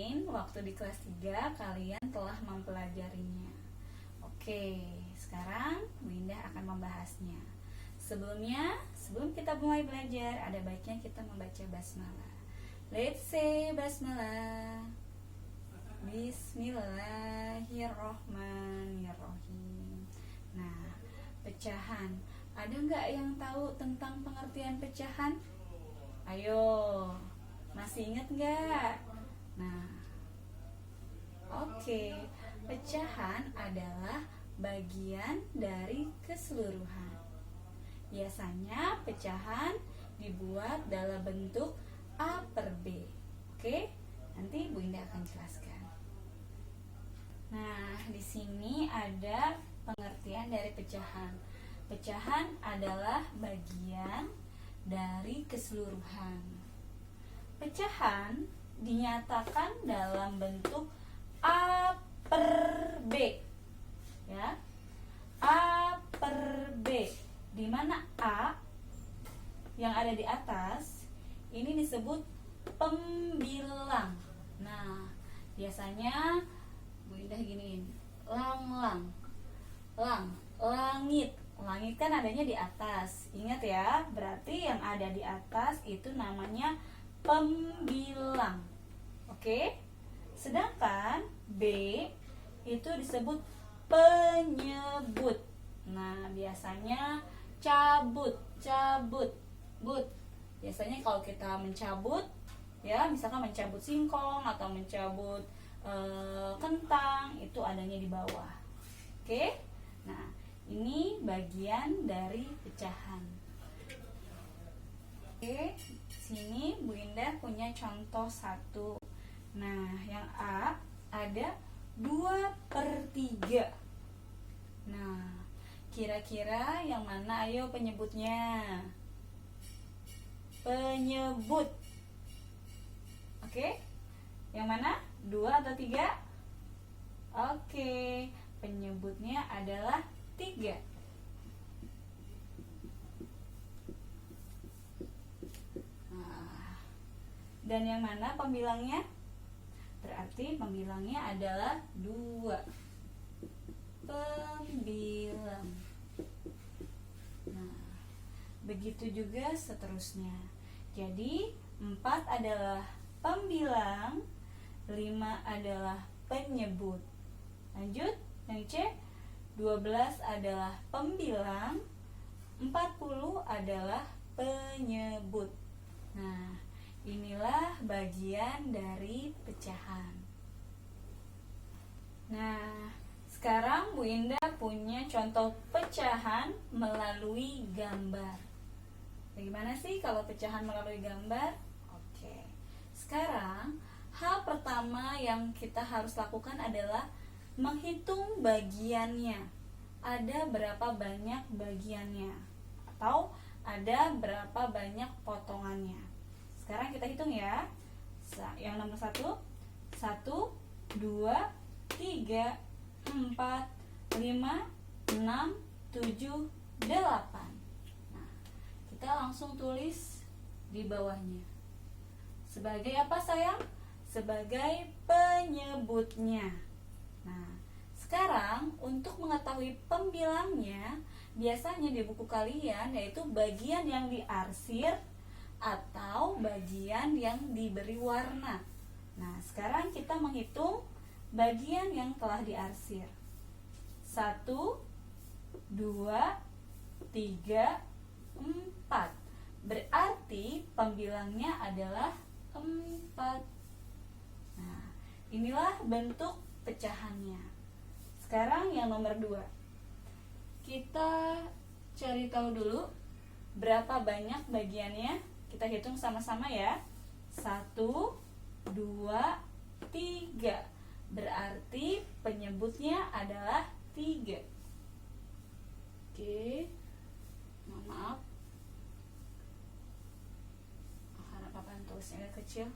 yakin waktu di kelas 3 kalian telah mempelajarinya. Oke, sekarang Bu Indah akan membahasnya. Sebelum kita mulai belajar, ada baiknya kita membaca basmalah. Let's say basmalah. Bismillahirrohmanirrohim. Nah, pecahan. Ada nggak yang tahu tentang pengertian pecahan? Ayo, masih ingat nggak? Nah, oke. Pecahan adalah bagian dari keseluruhan. Biasanya pecahan dibuat dalam bentuk A per B. Oke, nanti Bu Indah akan jelaskan. Nah, di sini ada pengertian dari pecahan. Pecahan adalah bagian dari keseluruhan. Pecahan dinyatakan dalam bentuk A per B. Ya. A per B. Di mana A yang ada di atas ini disebut pembilang. Nah, biasanya Bu Indah giniin, langit. Langit kan adanya di atas. Ingat ya, berarti yang ada di atas itu namanya pembilang. Oke? Sedangkan B itu disebut penyebut. Nah, biasanya cabut. Biasanya kalau kita mencabut, ya, misalkan mencabut singkong atau mencabut kentang, itu adanya di bawah. Oke? Nah, ini bagian dari pecahan. Oke, sini Bu Indah punya contoh 1. Nah, yang A ada 2/3. Nah, kira-kira yang mana? Ayo penyebutnya. Penyebut. Oke? Yang mana? 2 atau 3? Oke, penyebutnya adalah 3. Nah, dan yang mana pembilangnya? Berarti pembilangnya adalah 2. Pembilang. Nah, begitu juga seterusnya. Jadi 4 adalah pembilang, 5 adalah penyebut. Lanjut, yang C, 12 adalah pembilang, 40 adalah penyebut. Nah, inilah bagian dari pecahan. Nah, sekarang Bu Indah punya contoh pecahan melalui gambar. Bagaimana sih kalau pecahan melalui gambar? Oke. Sekarang, hal pertama yang kita harus lakukan adalah menghitung bagiannya. Ada berapa banyak bagiannya? Atau ada berapa banyak potongannya? Sekarang kita hitung ya. Yang nomor 1, 1, 2, 3, 4, 5, 6, 7, 8. Nah, kita langsung tulis di bawahnya. Sebagai apa sayang? Sebagai penyebutnya. Nah, sekarang untuk mengetahui pembilangnya, biasanya di buku kalian yaitu bagian yang diarsir atau bagian yang diberi warna. Nah, sekarang kita menghitung bagian yang telah diarsir. 1, 2, 3, 4. Berarti pembilangnya adalah 4. Nah, inilah bentuk pecahannya. Sekarang yang nomor 2. Kita cari tahu dulu berapa banyak bagiannya. Kita hitung sama-sama ya. 1, 2, 3. Berarti penyebutnya adalah 3. Oke. Maaf. Karena papan tulisnya kecil.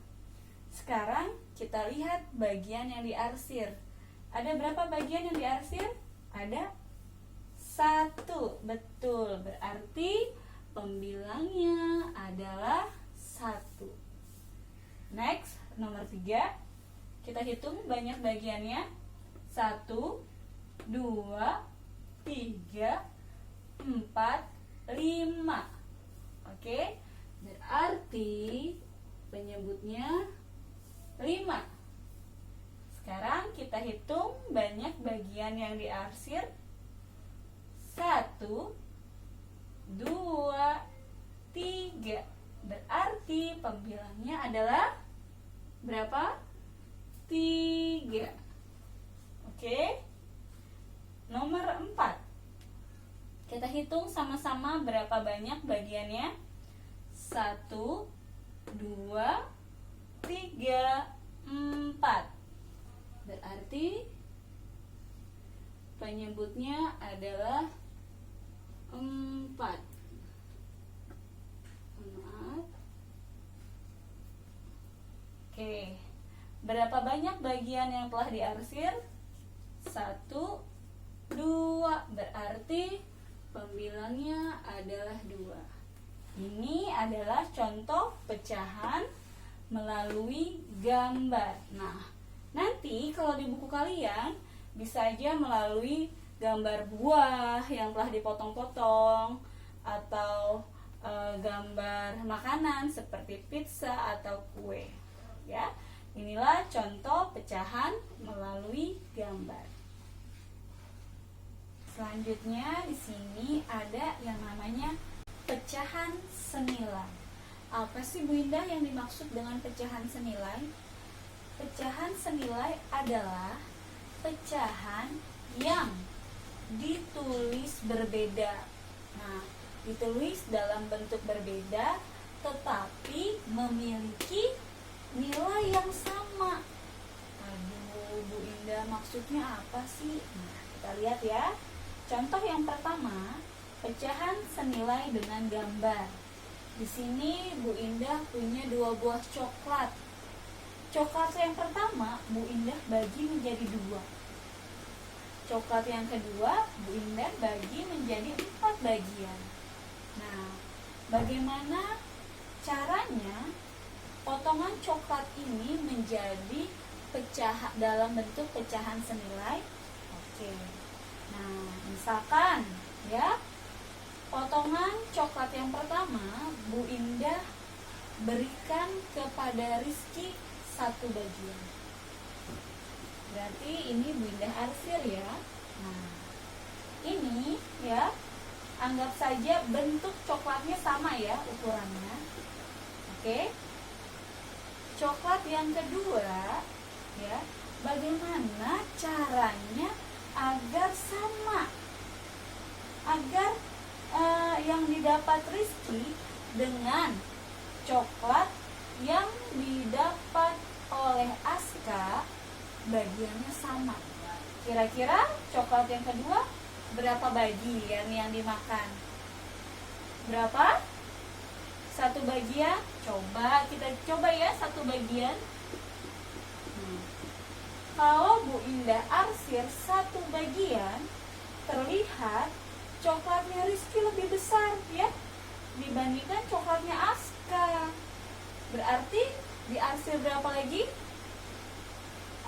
Sekarang kita lihat bagian yang diarsir. Ada berapa bagian yang diarsir? Ada 1. Betul. Berarti pembilangnya adalah 1. Next, nomor 3. Kita hitung banyak bagiannya. 1, 2, 3, 4, 5. Oke, berarti penyebutnya 5. Sekarang kita hitung banyak bagian yang diarsir. 1, 2, 3. Berarti pembilangnya adalah berapa? 3. Oke. Nomor 4. Kita hitung sama-sama berapa banyak bagiannya. 1, 2, 3, 4. Berarti penyebutnya adalah 4. Maaf. Oke. Berapa banyak bagian yang telah diarsir? 1, 2. Berarti pembilangnya adalah 2. Ini adalah contoh pecahan melalui gambar. Nah, nanti kalau di buku kalian bisa aja melalui gambar buah yang telah dipotong-potong, atau gambar makanan seperti pizza atau kue. Ya, inilah contoh pecahan melalui gambar. Selanjutnya di sini ada yang namanya pecahan senilai. Apa sih Bu Indah yang dimaksud dengan pecahan senilai? Pecahan senilai adalah pecahan yang ditulis berbeda. Nah, ditulis dalam bentuk berbeda tetapi memiliki nilai yang sama. Aduh, Bu Indah maksudnya apa sih? Nah, kita lihat ya. Contoh yang pertama, pecahan senilai dengan gambar. Di sini Bu Indah punya 2 buah coklat. Coklat yang pertama Bu Indah bagi menjadi 2. Coklat yang kedua Bu Indah bagi menjadi 4 bagian. Nah, bagaimana caranya potongan coklat ini menjadi dalam bentuk pecahan senilai? Oke. Nah, misalkan ya, potongan coklat yang pertama Bu Indah berikan kepada Rizky 1 bagian. Berarti ini Bu Indah arsir ya. Nah, ini ya, anggap saja bentuk coklatnya sama ya ukurannya. Oke. Coklat yang kedua ya, bagaimana caranya agar sama, agar yang didapat Rizky dengan coklat yang didapat oleh Aska bagiannya sama. Kira-kira coklat yang kedua berapa bagian yang dimakan? Berapa? 1 bagian. Kita coba ya 1 bagian. Kalau Bu Indah arsir 1 bagian, terlihat coklatnya Rizky lebih besar ya dibandingkan coklatnya Aska. Berarti diarsir berapa lagi?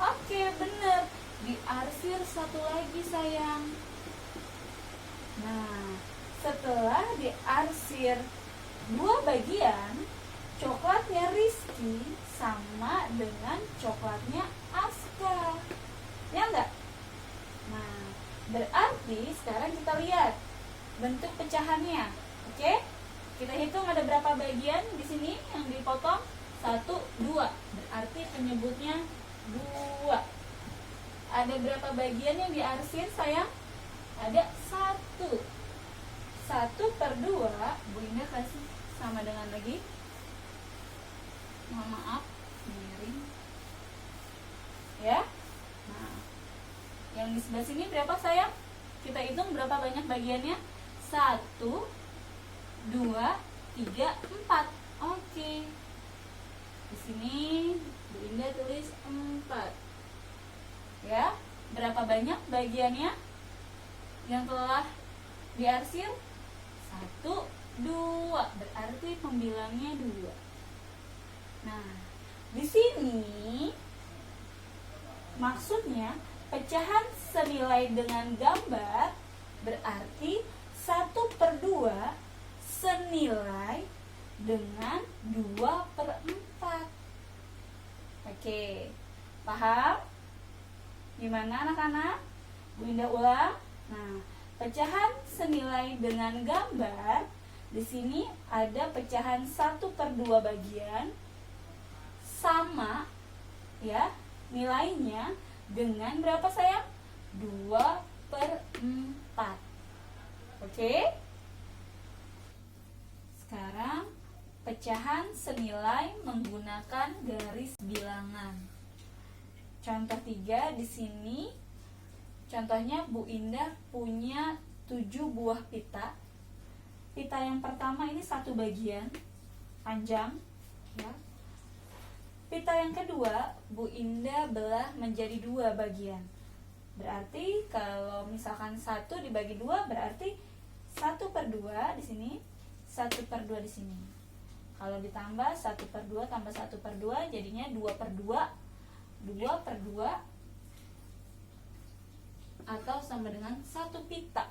Oke, bener, diarsir 1 lagi sayang. Nah, setelah diarsir 2 bagian, coklatnya Rizky sama dengan coklatnya Aska, ya enggak? Nah, berarti sekarang kita lihat bentuk pecahannya. Oke, kita hitung ada berapa bagian di sini yang dipotong? 1, 2. Berarti penyebutnya 2. Ada berapa bagian yang diarsir sayang? Ada 1. 1/2 Bu Indah kasih sama dengan lagi. Mohon maaf, miring. Ya. Nah, yang di sebelah sini berapa sayang? Kita hitung berapa banyak bagiannya? 1, 2, 3, 4. Oke. Di sini Bu Indah tulis 4. Ya, berapa banyak bagiannya yang telah diarsir? 1, 2. Berarti pembilangnya 2. Nah, di sini Maksudnya, pecahan senilai dengan gambar berarti 1/2 senilai dengan 2/4. Oke, paham? Gimana anak-anak? Bu Indah ulang. Nah, pecahan senilai dengan gambar, di sini ada pecahan 1/2 bagian sama ya nilainya dengan berapa sayang? 2/4. Oke? Sekarang pecahan senilai menggunakan garis bilangan. Contoh 3 di sini. Contohnya Bu Indah punya 7 buah pita. Pita yang pertama ini 1 bagian panjang ya. Pita yang kedua Bu Indah belah menjadi 2 bagian. Berarti kalau misalkan 1 dibagi 2 berarti 1/2 di sini, 1/2 di sini. Kalau ditambah 1/2 tambah 1/2 jadinya 2/2. 2/2 atau sama dengan 1 pita.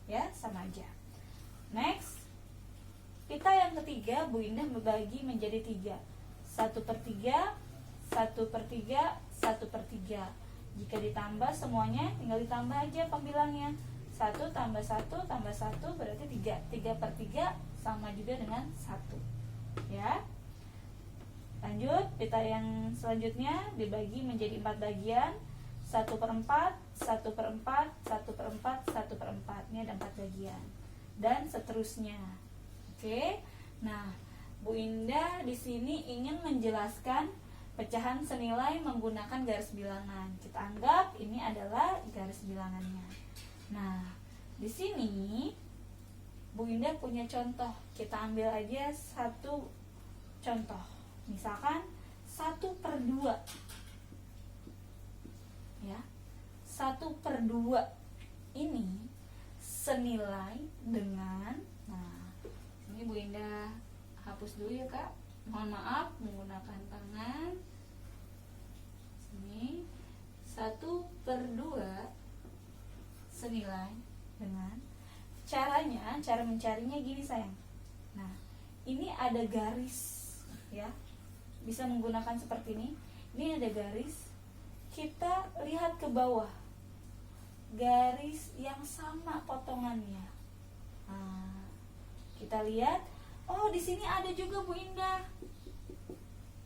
Ya, sama aja. Next. Pita yang ketiga Bu Indah membagi menjadi 3. 1/3, 1/3, 1/3. Jika ditambah semuanya tinggal ditambah aja pembilangnya. 1 tambah 1 tambah 1 berarti 3. 3/3 sama juga dengan 1. Ya. Lanjut, pita yang selanjutnya dibagi menjadi 4 bagian. 1/4, 1/4, 1/4, 1/4. Ini ada 4 bagian. Dan seterusnya. Oke. Nah, Bu Indah di sini ingin menjelaskan pecahan senilai menggunakan garis bilangan. Kita anggap ini adalah garis bilangannya. Nah, di sini Bu Indah punya contoh. Kita ambil aja satu contoh. Misalkan 1/2. Ya. 1/2 ini senilai dengan, nah, ini Bu Indah hapus dulu ya Kak. Mohon maaf menggunakan tangan. Sini 1/2 senilai dengan, cara mencarinya gini sayang. Nah, ini ada garis ya. Bisa menggunakan seperti ini. Ini ada garis. Kita lihat ke bawah. Garis yang sama potongannya. Nah, kita lihat, oh di sini ada juga Bu Indah.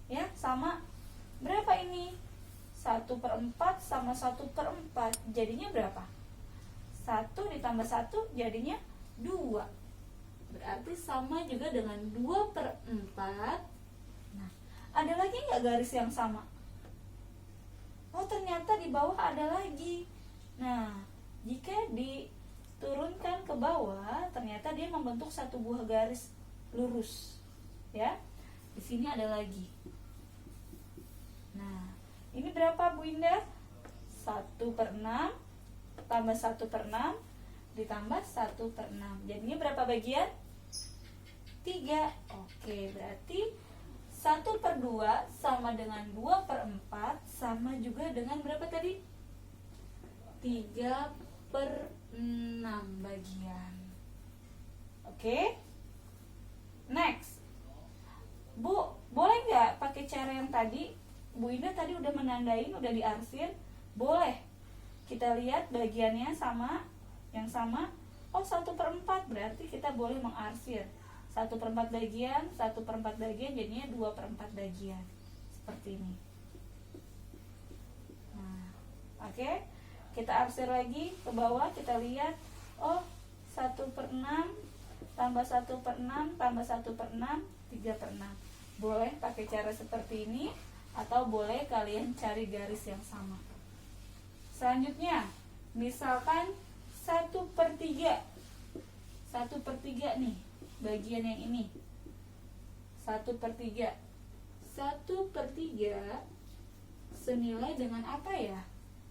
Ya, sama. Berapa ini? 1/4 sama 1/4. Jadinya berapa? 1 ditambah 1 jadinya 2. Berarti sama juga dengan 2/4. Nah, ada lagi nggak garis yang sama? Oh, ternyata di bawah ada lagi. Nah, jika diturunkan ke bawah, ternyata dia membentuk satu buah garis lurus. Ya, di sini ada lagi. Nah, ini berapa Bu Indah? 1/6 tambah 1/6 ditambah 1/6. Jadinya berapa bagian? 3. Oke, berarti 1/2 sama dengan 2/4 sama juga dengan berapa tadi? 3/6 bagian. Oke. Next. Bu, boleh nggak pakai cara yang tadi? Bu Indah tadi udah menandain, udah diarsir. Boleh. Kita lihat bagiannya sama, yang sama. Oh, 1/4 berarti kita boleh mengarsir. 1/4 bagian, 1/4 bagian jadinya 2/4 bagian. Seperti ini. Nah, oke. Kita arsir lagi ke bawah, kita lihat. Oh, 1/6 tambah 1/6 tambah 1/6, 3/6. Boleh pakai cara seperti ini, atau boleh kalian cari garis yang sama. Selanjutnya, misalkan 1/3. 1/3 nih, bagian yang ini. 1/3. 1/3 senilai dengan apa ya?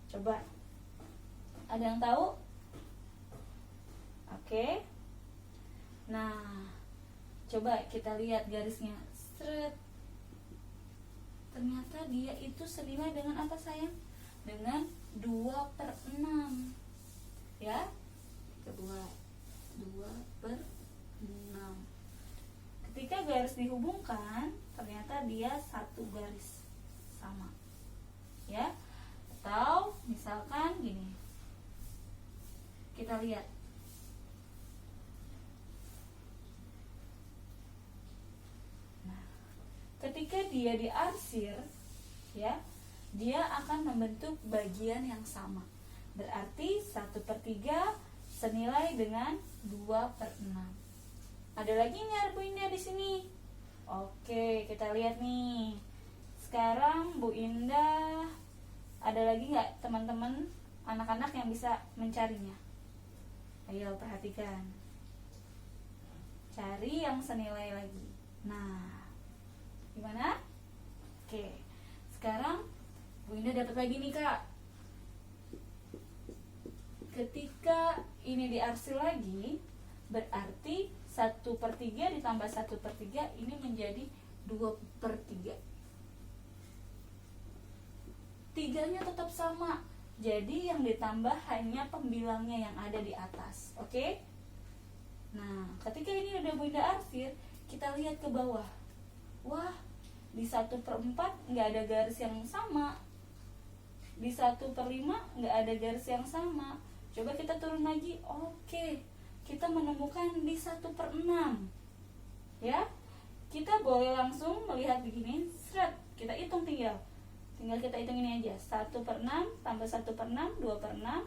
Coba. Ada yang tahu? Oke. Nah, coba kita lihat garisnya. Seret. Ternyata dia itu senilai dengan apa sayang? dengan 2/6. Ya, kedua 2/6. Ketika garis dihubungkan, ternyata dia satu garis sama. Ya, atau misalkan gini, kita lihat. Nah, ketika dia diarsir, ya, dia akan membentuk bagian yang sama. Berarti 1/3 senilai dengan 2/6. Ada lagi nggak Bu Indah di sini? Oke, kita lihat nih. Sekarang Bu Indah, ada lagi nggak teman-teman anak-anak yang bisa mencarinya? Ayo perhatikan. Cari yang senilai lagi. Nah, gimana? Oke, sekarang Bu Indah dapat lagi nih Kak. Ketika ini diarsir lagi, berarti 1/3 ditambah 1/3 ini menjadi 2/3. Tiganya tetap sama, jadi yang ditambah hanya pembilangnya yang ada di atas. Oke? Nah, ketika ini udah Bu Indah arsir, kita lihat ke bawah. Wah, di 1/4 nggak ada garis yang sama, di 1/5 nggak ada garis yang sama. Coba kita turun lagi. Oke, kita menemukan di 1/6. Ya, kita boleh langsung melihat begini. Seret, kita hitung tinggal kita hitung ini aja. 1/6 tambah 1/6 2/6,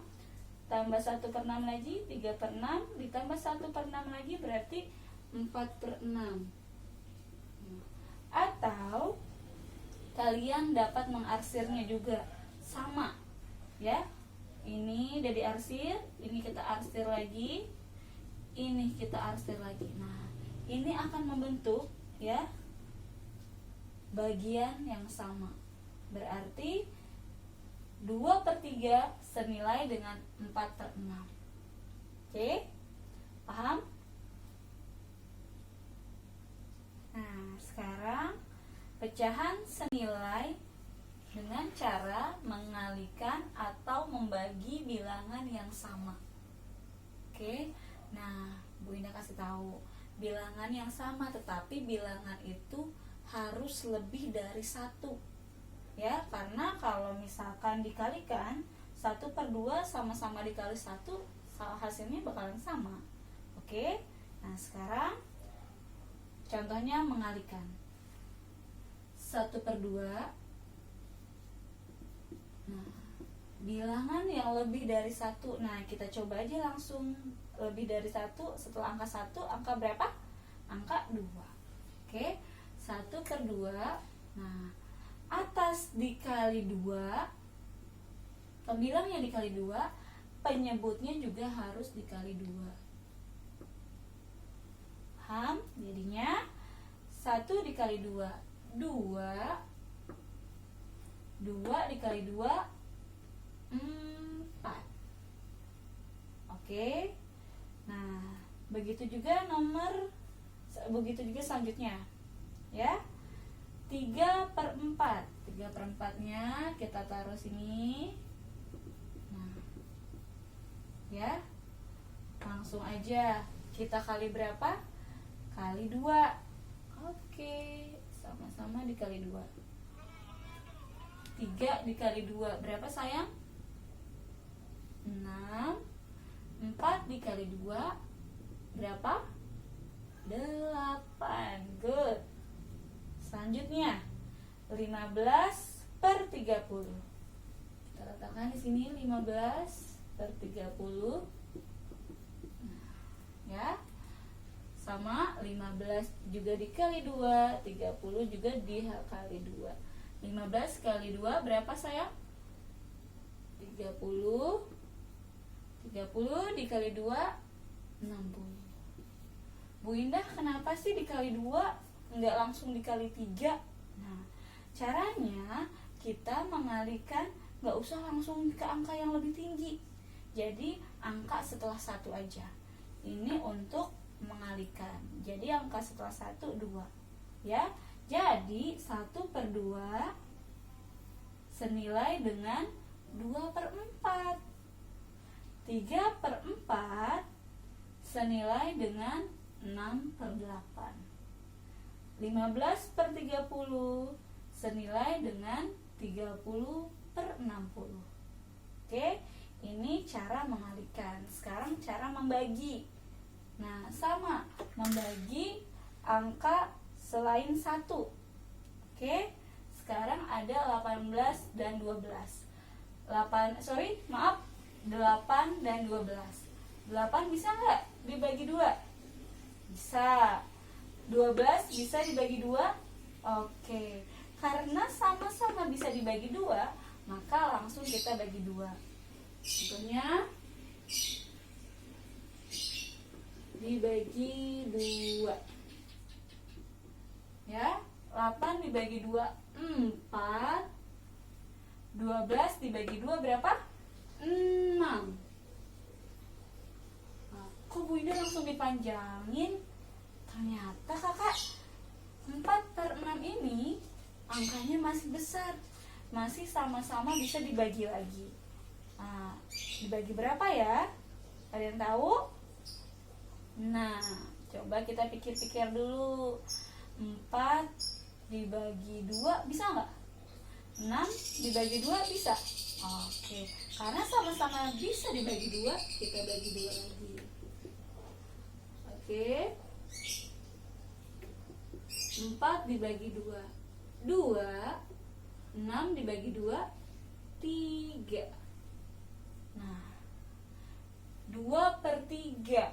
tambah 1/6 lagi 3/6, ditambah 1/6 lagi berarti 4/6. Atau kalian dapat mengarsirnya juga sama, ya. Ini udah diarsir, ini kita arsir lagi, ini kita arsir lagi. Nah, ini akan membentuk, ya, bagian yang sama. Berarti 2/3 senilai dengan 4/6. Oke? Paham? Nah, sekarang pecahan senilai dengan cara mengalihkan atau membagi bilangan yang sama. Oke? Nah, Bu Indah kasih tahu, bilangan yang sama, tetapi bilangan itu harus lebih dari 1. Ya, karena kalau misalkan dikalikan 1/2 sama-sama dikali 1, hasilnya bakalan sama. Oke? Nah, sekarang contohnya mengalihkan 1/2. Nah, bilangan yang lebih dari 1. Nah, kita coba aja langsung. Lebih dari 1, setelah angka 1, angka berapa? Angka 2. Oke, 1/2. Nah, atas dikali 2, pembilangnya dikali 2, penyebutnya juga harus dikali 2. Paham? Jadinya 1 dikali 2 2 dikali 2 4. Oke. Nah, begitu juga selanjutnya, ya. 3/4. 3/4-nya kita taruh sini. Nah, ya, langsung aja kita kali berapa? Kali 2. Oke, sama-sama dikali 2. 3 dikali 2 berapa sayang? 6. 4 dikali 2 berapa? 8. Good. Selanjutnya 15/30. Kita letakkan di sini 15/30. Ya. Sama 15 juga dikali 2, 30 juga dikali 2. 15 kali 2 berapa sayang? 30. 30 dikali 2 60. Bu Indah, kenapa sih dikali 2 nggak langsung dikali 3? Nah, caranya kita mengalihkan, nggak usah langsung ke angka yang lebih tinggi. Jadi angka setelah 1 aja. Ini untuk mengalihkan. Jadi angka setelah 1 2. Ya. Jadi 1/2 senilai dengan 2/4. 3/4 senilai dengan 6/8. 15/30 senilai dengan 30/60. Oke, ini cara mengalihkan. Sekarang cara membagi. Nah, sama, membagi angka selain 1. Oke, sekarang ada 18 dan 12. 8 dan 12. 8 bisa nggak dibagi 2? Bisa. 12 bisa dibagi 2? Oke. Karena sama-sama bisa dibagi 2, maka langsung kita bagi 2. Contohnya dibagi 2. Ya, 8 dibagi 2 4. 12 dibagi 2 berapa? 6. Kok Bu Indah langsung dipanjangin? Ternyata kakak 4/6 ini angkanya masih besar, masih sama-sama bisa dibagi lagi. Nah, dibagi berapa ya? Ada yang tahu? Nah, coba kita pikir-pikir dulu. 4 dibagi 2 bisa nggak? 6 dibagi 2 bisa? Oke, karena sama-sama bisa dibagi 2, kita bagi 2 lagi. Oke, 4 dibagi 2 2. 6 dibagi 2 3. Nah, 2/3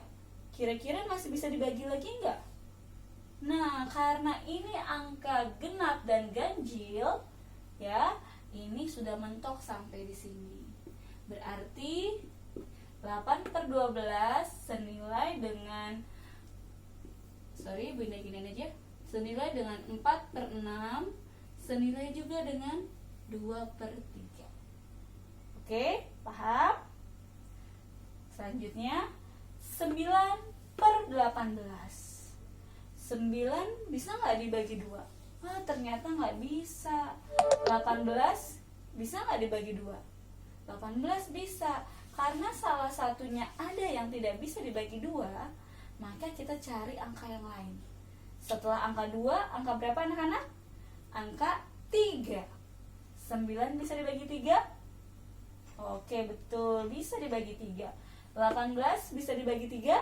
kira-kira masih bisa dibagi lagi nggak? Nah, karena ini angka genap dan ganjil, ya, ini sudah mentok sampai di sini. Berarti 8/12 senilai dengan Bu Indah giniin aja. Senilai dengan 4/6, senilai juga dengan 2/3. Oke, paham? Selanjutnya 9/18. 9 bisa nggak dibagi 2? Ternyata nggak bisa. 18 bisa nggak dibagi 2? 18 bisa. Karena salah satunya ada yang tidak bisa dibagi 2, maka kita cari angka yang lain. Setelah angka 2, angka berapa anak-anak? Angka 3. 9 bisa dibagi 3? Oke, betul, bisa dibagi 3. 18 bisa dibagi 3?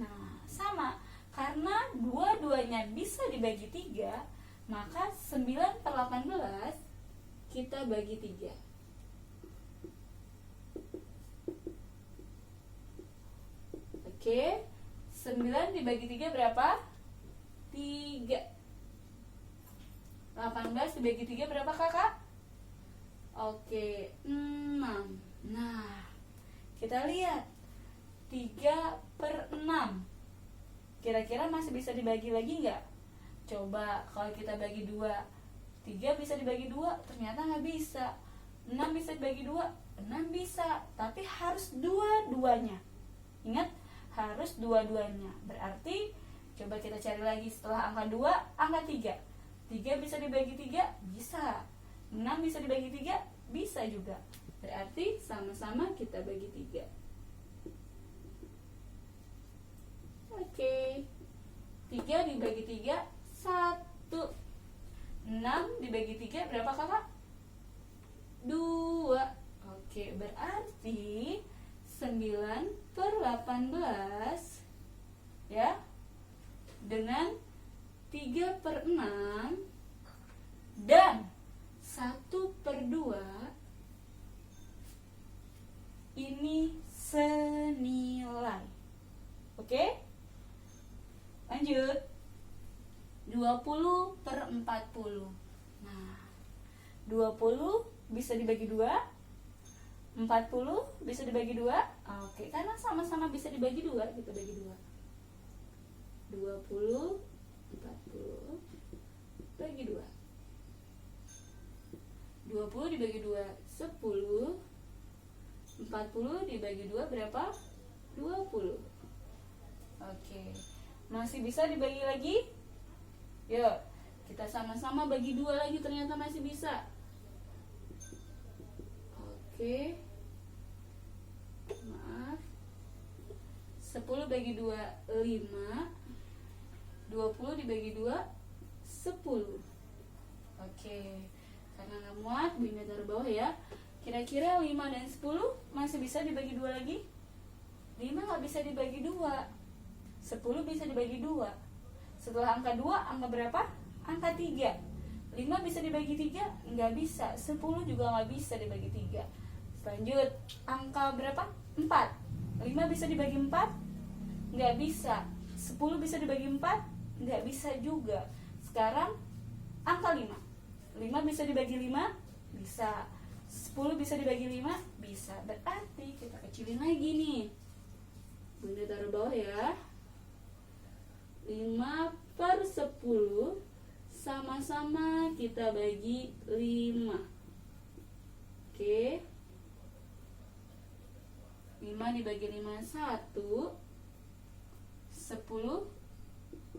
Nah, sama. Karena dua-duanya bisa dibagi 3, maka 9/18 kita bagi 3. Oke, 9 dibagi 3 berapa? 3. 18 dibagi 3 berapa kakak? Oke, 6. Nah, kita lihat 3/6. Kira-kira masih bisa dibagi lagi nggak? Coba kalau kita bagi 2, 3 bisa dibagi 2, ternyata nggak bisa. 6 bisa dibagi 2, 6 bisa, tapi harus dua-duanya. Ingat, harus dua-duanya. Berarti coba kita cari lagi setelah angka 2, angka 3. 3 bisa dibagi 3? Bisa. 6 bisa dibagi 3? Bisa juga. Berarti sama-sama kita bagi 3. Oke. 3 dibagi 3, 1. 6 dibagi 3 berapa kakak? 2. Oke, berarti 9/18 ya, dengan 3/6 dan 1/2 ini senilai. Oke? Lanjut. 20/40. Nah, 20 bisa dibagi 2, 40 bisa dibagi 2. Oke, karena sama-sama bisa dibagi 2, kita bagi 2. 20, 40 bagi 2. 20 dibagi 2, 10. 40 dibagi 2 berapa? 20. Oke, masih bisa dibagi lagi? Yuk, kita sama-sama bagi 2 lagi, ternyata masih bisa. Oke. Maaf. 10 bagi 2 5. 20 dibagi 2 10. Oke. Karena nggak muat, Bu Indah taruh bawah ya. Kira-kira 5 dan 10 masih bisa dibagi 2 lagi? 5 nggak bisa dibagi 2. 10 bisa dibagi 2. Setelah angka 2, angka berapa? Angka 3. 5 bisa dibagi 3? Nggak bisa. 10 juga nggak bisa dibagi 3. Lanjut, angka berapa? 4. 5 bisa dibagi 4? Nggak bisa. 10 bisa dibagi 4? Nggak bisa juga. Sekarang angka 5. 5 bisa dibagi 5? Bisa. 10 bisa dibagi 5? Bisa. Berarti kita kecilin lagi nih. Bunda taruh bawah ya. 5/10 sama-sama kita bagi 5. Oke. 5 dibagi 5 1. 10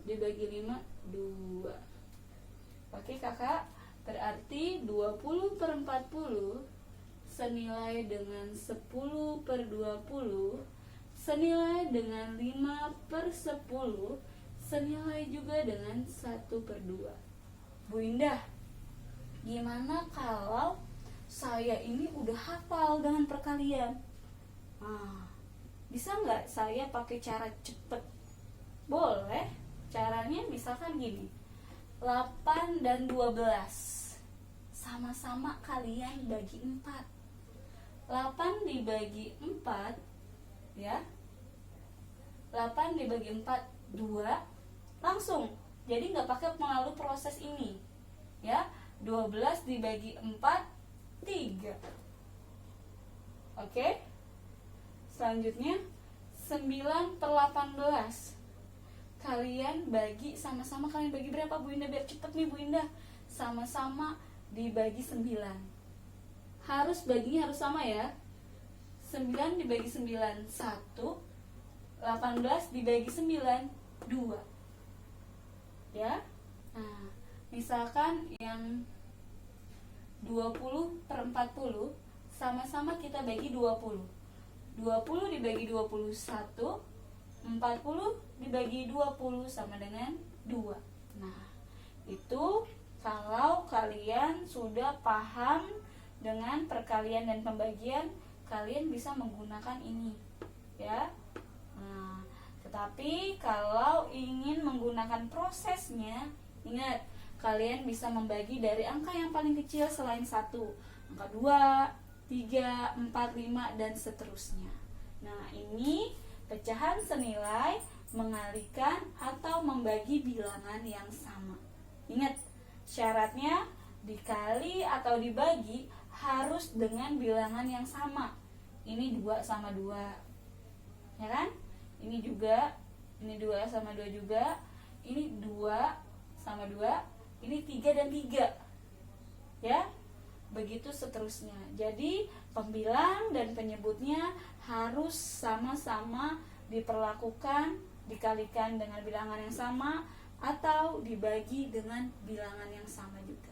dibagi 5 2. Oke kakak, berarti 20/40 senilai dengan 10/20 senilai dengan 5/10 senilai juga dengan 1/2. Bu Indah, gimana kalau saya ini udah hafal dengan perkalian? Bisa nggak saya pakai cara cepet? Boleh. Caranya misalkan gini, 8 dan 12 sama-sama kalian bagi 4. 8 dibagi 4 ya, 8 dibagi 4 2, langsung. Jadi nggak pakai melalui proses ini ya. 12 dibagi 4 3. Oke. Selanjutnya 9/18 kalian bagi sama-sama. Kalian bagi berapa Bu Indah? Biar cepet nih Bu Indah. Sama-sama dibagi 9. Harus baginya harus sama ya. 9 dibagi 9 1. 18 dibagi 9 2. Ya. Nah, misalkan yang 20/40 sama-sama kita bagi 20. 20 dibagi 21, 40 dibagi 20 sama dengan 2. Nah, itu kalau kalian sudah paham dengan perkalian dan pembagian, kalian bisa menggunakan ini ya. Nah, tetapi kalau ingin menggunakan prosesnya, ingat kalian bisa membagi dari angka yang paling kecil selain 1, angka 2, 3, 4, 5 dan seterusnya. Nah, ini pecahan senilai mengalihkan atau membagi bilangan yang sama. Ingat, syaratnya dikali atau dibagi harus dengan bilangan yang sama. Ini 2 sama 2. Ya kan? Ini juga, ini 2 sama 2 juga. Ini 2 sama 2. Ini 3 dan 3. Ya? Begitu seterusnya. Jadi pembilang dan penyebutnya harus sama-sama diperlakukan, dikalikan dengan bilangan yang sama atau dibagi dengan bilangan yang sama juga.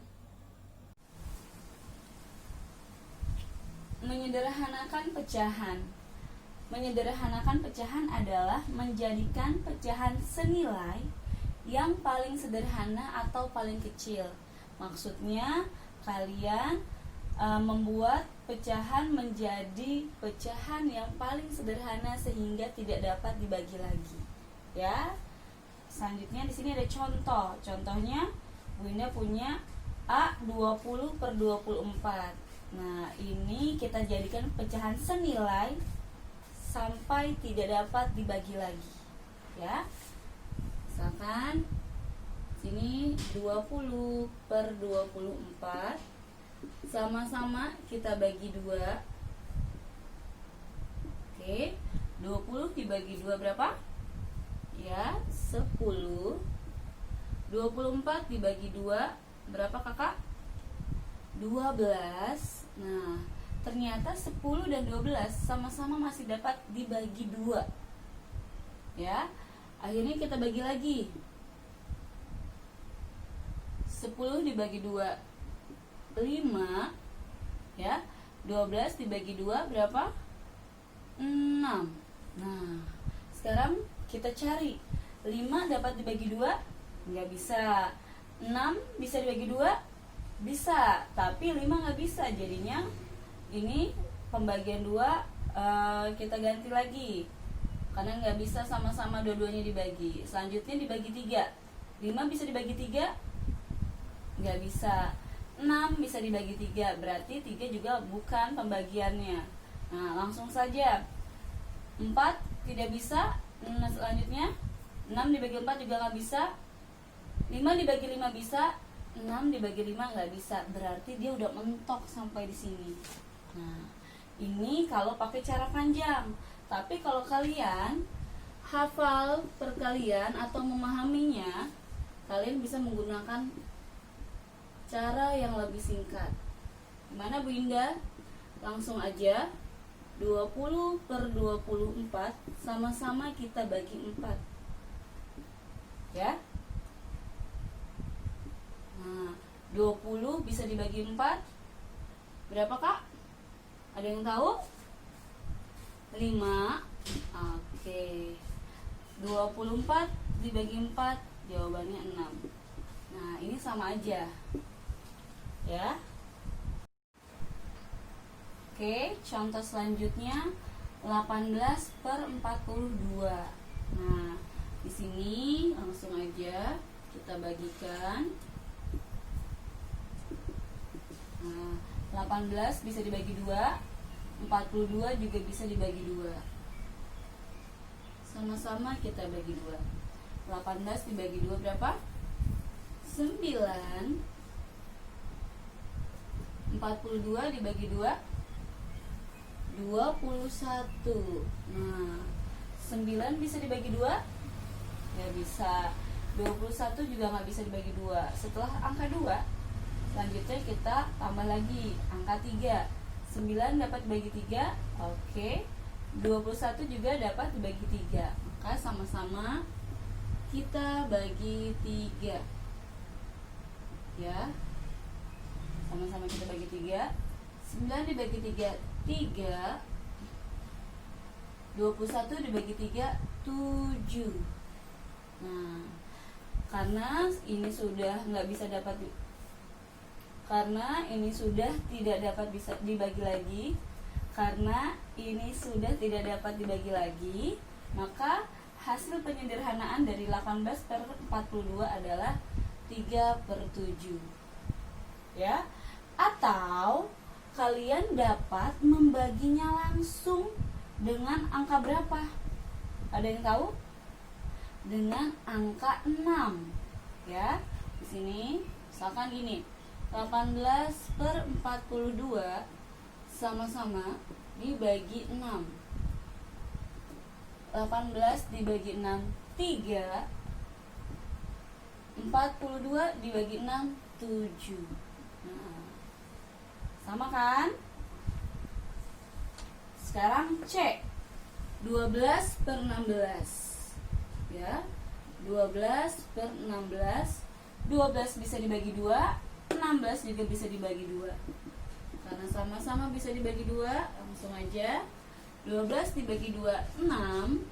Menyederhanakan pecahan. Menyederhanakan pecahan adalah menjadikan pecahan senilai yang paling sederhana atau paling kecil. Maksudnya kalian membuat pecahan menjadi pecahan yang paling sederhana sehingga tidak dapat dibagi lagi. Ya. Selanjutnya di sini ada contoh. Contohnya Bu Indah punya A 20/24. Nah, ini kita jadikan pecahan senilai sampai tidak dapat dibagi lagi. Ya. Misalkan sini 20/24 sama-sama kita bagi 2. Oke, 20 dibagi 2 berapa? Ya, 10. 24 dibagi 2 berapa kakak? 12. Nah, ternyata 10 dan 12 sama-sama masih dapat dibagi 2. Ya, akhirnya kita bagi lagi. 10 dibagi 2 5 ya. 12 dibagi 2 berapa? 6. Nah, sekarang kita cari 5 dapat dibagi 2? Nggak bisa. 6 bisa dibagi 2? Bisa, tapi 5 nggak bisa. Jadinya ini pembagian 2 kita ganti lagi, karena nggak bisa sama-sama dua-duanya dibagi. Selanjutnya dibagi 3. 5 bisa dibagi 3? Nggak bisa. 6 bisa dibagi 3, berarti 3 juga bukan pembagiannya. Nah, langsung saja. 4 tidak bisa. Nah, selanjutnya 6 dibagi 4 juga nggak bisa. 5 dibagi 5 bisa. 6 dibagi 5 nggak bisa. Berarti dia udah mentok sampai di sini. Nah, ini kalau pakai cara panjang. Tapi kalau kalian hafal perkalian atau memahaminya, kalian bisa menggunakan cara yang lebih singkat. Gimana Bu Indah? Langsung aja. 20 per 24 sama-sama kita bagi 4. Ya. Nah, 20 bisa dibagi 4 berapa, Kak? Ada yang tahu? 5. Oke. 24 dibagi 4 jawabannya 6. Nah, ini sama aja. Ya. Oke, contoh selanjutnya 18 per 42. Nah, di sini langsung aja kita bagikan. Nah, 18 bisa dibagi 2, 42 juga bisa dibagi 2. Sama-sama kita bagi 2. 18 dibagi 2 berapa? 9. 42 dibagi 2 21. Nah, 9 bisa dibagi 2? Nggak bisa. 21 juga nggak bisa dibagi 2. Setelah angka 2, selanjutnya kita tambah lagi angka 3. 9 dapat dibagi 3. Oke. 21 juga dapat dibagi 3. Maka sama-sama kita bagi 3. Ya. Sama-sama kita bagi 3. 9 dibagi 3 3. 21 dibagi 3 7. Nah, karena ini sudah nggak bisa dapat, karena ini sudah tidak dapat bisa dibagi lagi, karena ini sudah tidak dapat dibagi lagi, maka hasil penyederhanaan dari 18 per 42 adalah 3/7. Ya. Atau kalian dapat membaginya langsung dengan angka berapa? Ada yang tahu? Dengan angka 6. Ya. Di sini misalkan gini. 18 per 42 sama-sama dibagi 6. 18 dibagi 6 3. 42 dibagi 6 7. Nah, sama kan? Sekarang cek 12 per 16. Ya. 12 per 16. 12 bisa dibagi 2, 16 juga bisa dibagi 2. Karena sama-sama bisa dibagi 2, langsung aja 12 dibagi 2 6.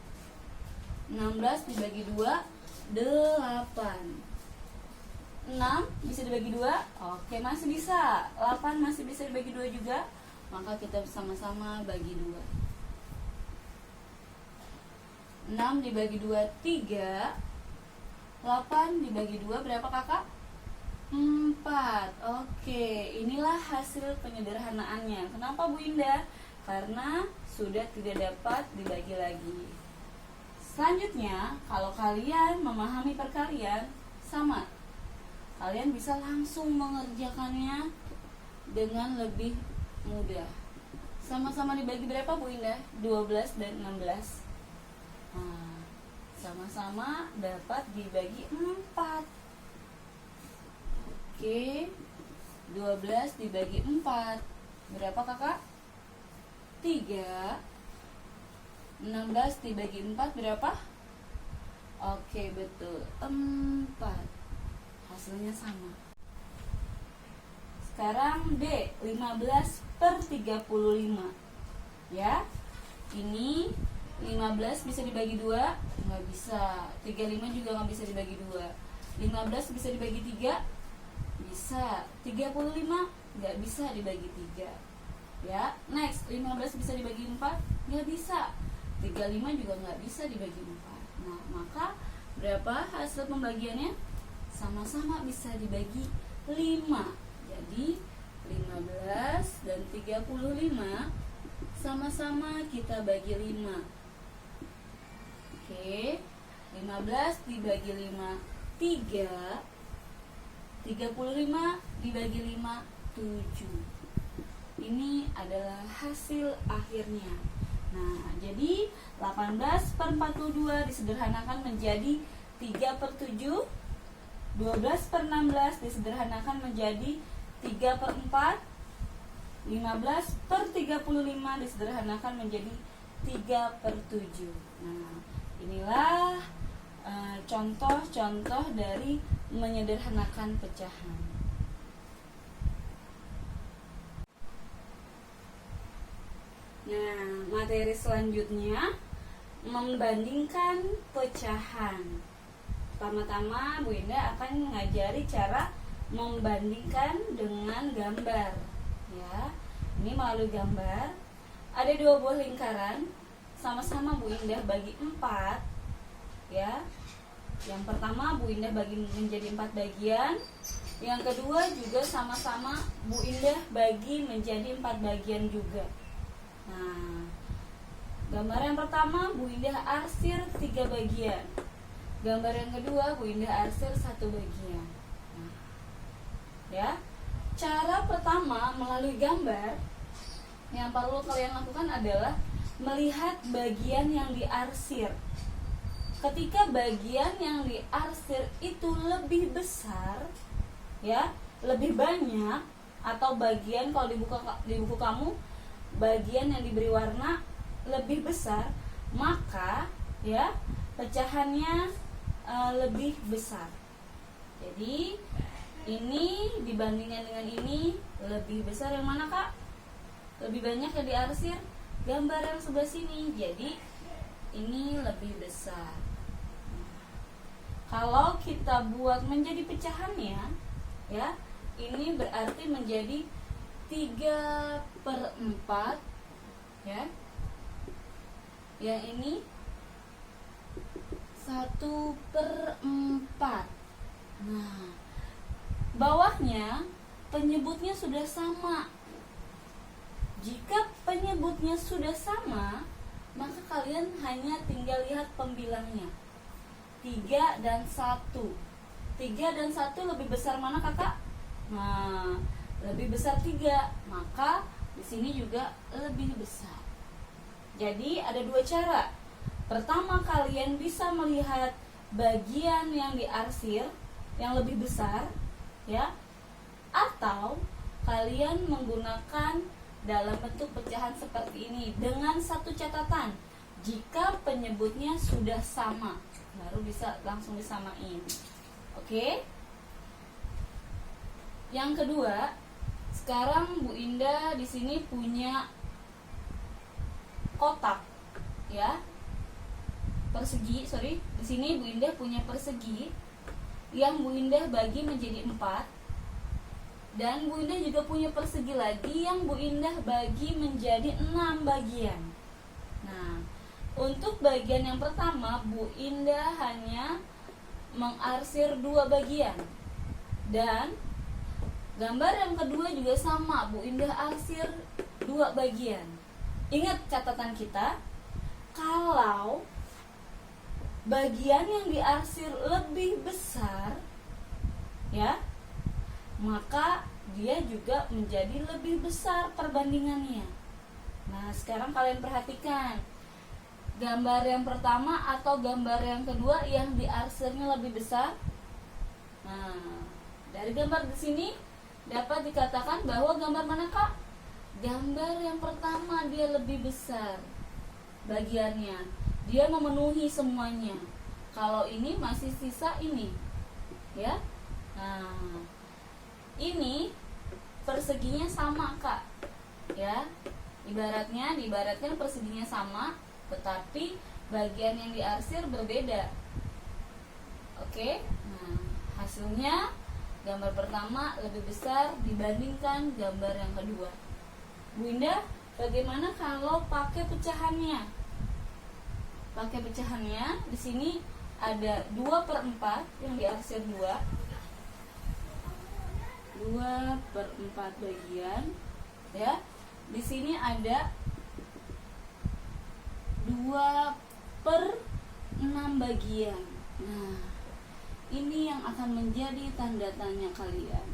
16 dibagi 2 8. 6 bisa dibagi 2. Oke, masih bisa. 8 masih bisa dibagi 2 juga. Maka kita sama-sama bagi 2. 6 dibagi 2 3. 8 dibagi 2 berapa, Kakak? 4. Oke, inilah hasil penyederhanaannya. Kenapa, Bu Indah? Karena sudah tidak dapat dibagi lagi. Selanjutnya, kalau kalian memahami perkalian, sama. Kalian bisa langsung mengerjakannya dengan lebih mudah. Sama-sama dibagi berapa, Bu Indah? 12 dan 16. Nah, sama-sama dapat dibagi 4. Oke, 12 dibagi 4 berapa, Kakak? 3. 16 dibagi 4 berapa? Oke, betul, 4. Hasilnya sama. Sekarang D, 15/35. Ya. Ini 15 bisa dibagi 2? Nggak bisa. 35 juga nggak bisa dibagi 2. 15 bisa dibagi 3? Bisa. 35 nggak bisa dibagi 3. Ya. Next, 15 bisa dibagi 4? Nggak bisa. 35 juga nggak bisa dibagi 4. Nah, maka berapa hasil pembagiannya? Sama-sama bisa dibagi 5. Jadi 15 dan 35 sama-sama kita bagi 5. Oke, 15 dibagi 5 3, 35 dibagi 5 7. Ini adalah hasil akhirnya. Nah, jadi 18/42 disederhanakan menjadi 3/7. 12/16 disederhanakan menjadi 3/4. 15/35 disederhanakan menjadi 3/7. Nah, inilah contoh-contoh dari menyederhanakan pecahan. Nah, materi selanjutnya membandingkan pecahan. Pertama-tama Bu Indah akan mengajari cara membandingkan dengan gambar. Ya, ini melalui gambar. Ada 2 buah lingkaran, sama-sama Bu Indah bagi 4. Ya, yang pertama Bu Indah bagi menjadi 4 bagian. Yang kedua juga sama-sama Bu Indah bagi menjadi 4 bagian juga. Nah, gambar yang pertama Bu Indah arsir 3 bagian. Gambar yang kedua Bu Indah arsir 1 bagian. Nah, ya. Cara pertama melalui gambar yang perlu kalian lakukan adalah melihat bagian yang diarsir. Ketika bagian yang diarsir itu lebih besar, ya, lebih banyak, atau bagian kalau di buku kamu bagian yang diberi warna lebih besar, maka ya pecahannya lebih besar. Jadi ini dibandingkan dengan ini lebih besar yang mana, Kak? Lebih banyak yang diarsir gambar yang sebelah sini. Jadi ini lebih besar. Kalau kita buat menjadi pecahannya, ya, ini berarti menjadi 3/4, ya. Yang ini 1/4. Nah, bawahnya penyebutnya sudah sama. Jika penyebutnya sudah sama, maka kalian hanya tinggal lihat pembilangnya. 3 dan 1. 3 dan 1 lebih besar mana, Kakak? Nah, lebih besar 3, maka di sini juga lebih besar. Jadi ada 2 cara. Pertama, kalian bisa melihat bagian yang diarsir yang lebih besar, ya, atau kalian menggunakan dalam bentuk pecahan seperti ini dengan satu catatan: jika penyebutnya sudah sama, baru bisa langsung disamain. Oke? Yang kedua, sekarang Bu Indah di sini punya kotak, ya, persegi. Di sini Bu Indah punya persegi yang Bu Indah bagi menjadi 4. Dan Bu Indah juga punya persegi lagi yang Bu Indah bagi menjadi 6 bagian. Nah, untuk bagian yang pertama Bu Indah hanya mengarsir 2 bagian. Dan gambar yang kedua juga sama, Bu Indah arsir 2 bagian. Ingat catatan kita, kalau bagian yang diarsir lebih besar, ya, maka dia juga menjadi lebih besar perbandingannya. Nah, sekarang kalian perhatikan gambar yang pertama atau gambar yang kedua yang diarsirnya lebih besar. Nah, dari gambar di sini dapat dikatakan bahwa gambar mana, Kak? Gambar yang pertama dia lebih besar bagiannya. Dia memenuhi semuanya. Kalau ini masih sisa ini, ya. Nah, ini perseginya sama, Kak. Ya. Diibaratkan perseginya sama, tetapi bagian yang diarsir berbeda. Oke. Nah, hasilnya gambar pertama lebih besar dibandingkan gambar yang kedua. Bu Indah, bagaimana kalau pakai pecahannya? Pakai pecahannya, di sini ada 2/4 yang diarsir 2. 2/4 bagian, ya. Di sini ada 2/6 bagian. Nah, ini yang akan menjadi tanda tanya kalian.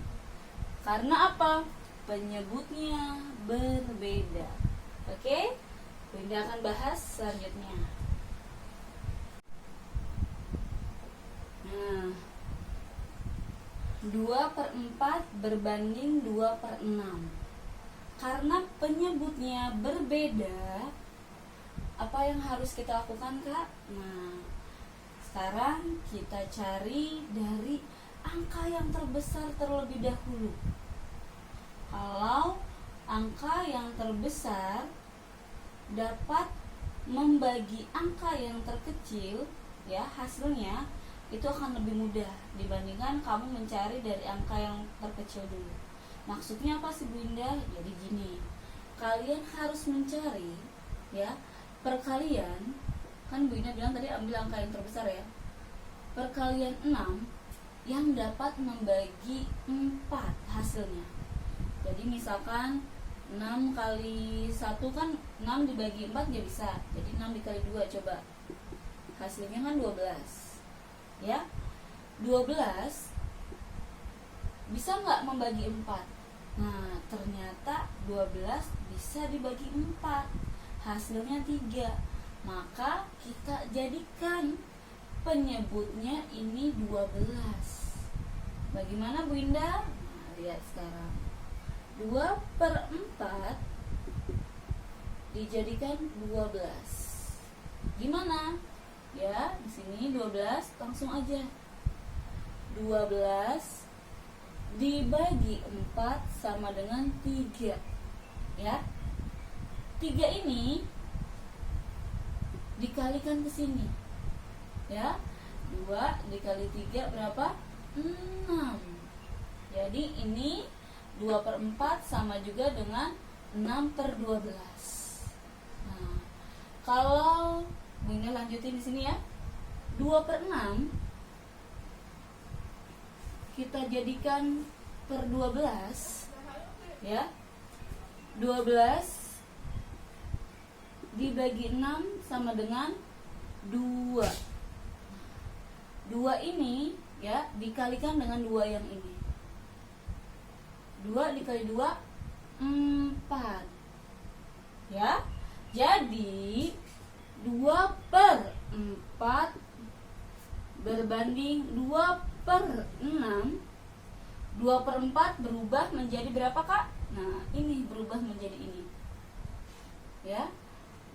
Karena apa? Penyebutnya berbeda. Oke? Bunda akan bahas selanjutnya. Nah, 2/4 berbanding 2/6. Karena penyebutnya berbeda, apa yang harus kita lakukan, Kak? Nah, sekarang kita cari dari angka yang terbesar terlebih dahulu. Kalau angka yang terbesar dapat membagi angka yang terkecil, ya, hasilnya itu akan lebih mudah dibandingkan kamu mencari dari angka yang terkecil dulu. Maksudnya apa sih, Bu Indah? Jadi gini, kalian harus mencari, ya, perkalian. Kan Bu Indah bilang tadi ambil angka yang terbesar, ya. Perkalian 6 yang dapat membagi 4 hasilnya. Jadi misalkan 6 kali 1 kan 6 dibagi 4 dia bisa. Jadi 6 dikali 2 coba. Hasilnya kan 12. Ya. 12 bisa nggak membagi 4? Nah, ternyata 12 bisa dibagi 4. Hasilnya 3. Maka kita jadikan penyebutnya ini 12. Bagaimana, Bu Indah? Nah, lihat sekarang. 2/4 dijadikan 12. Gimana? Ya, di sini 12 langsung aja. 12 dibagi 4 sama dengan 3. Ya. 3 ini dikalikan ke sini. Ya. 2 dikali 3 berapa? 6. Jadi ini 2/4 sama juga dengan 6/12. Nah, kalau Bunda lanjutin di sini ya. 2/6 kita jadikan per 12, ya. 12 dibagi 6 sama dengan 2. 2 ini, ya, dikalikan dengan 2 yang ini. 2 dikali 2 4. Ya. Jadi 2/4 berbanding 2/6. 2/4 berubah menjadi berapa, Kak? Nah, ini berubah menjadi ini. Ya.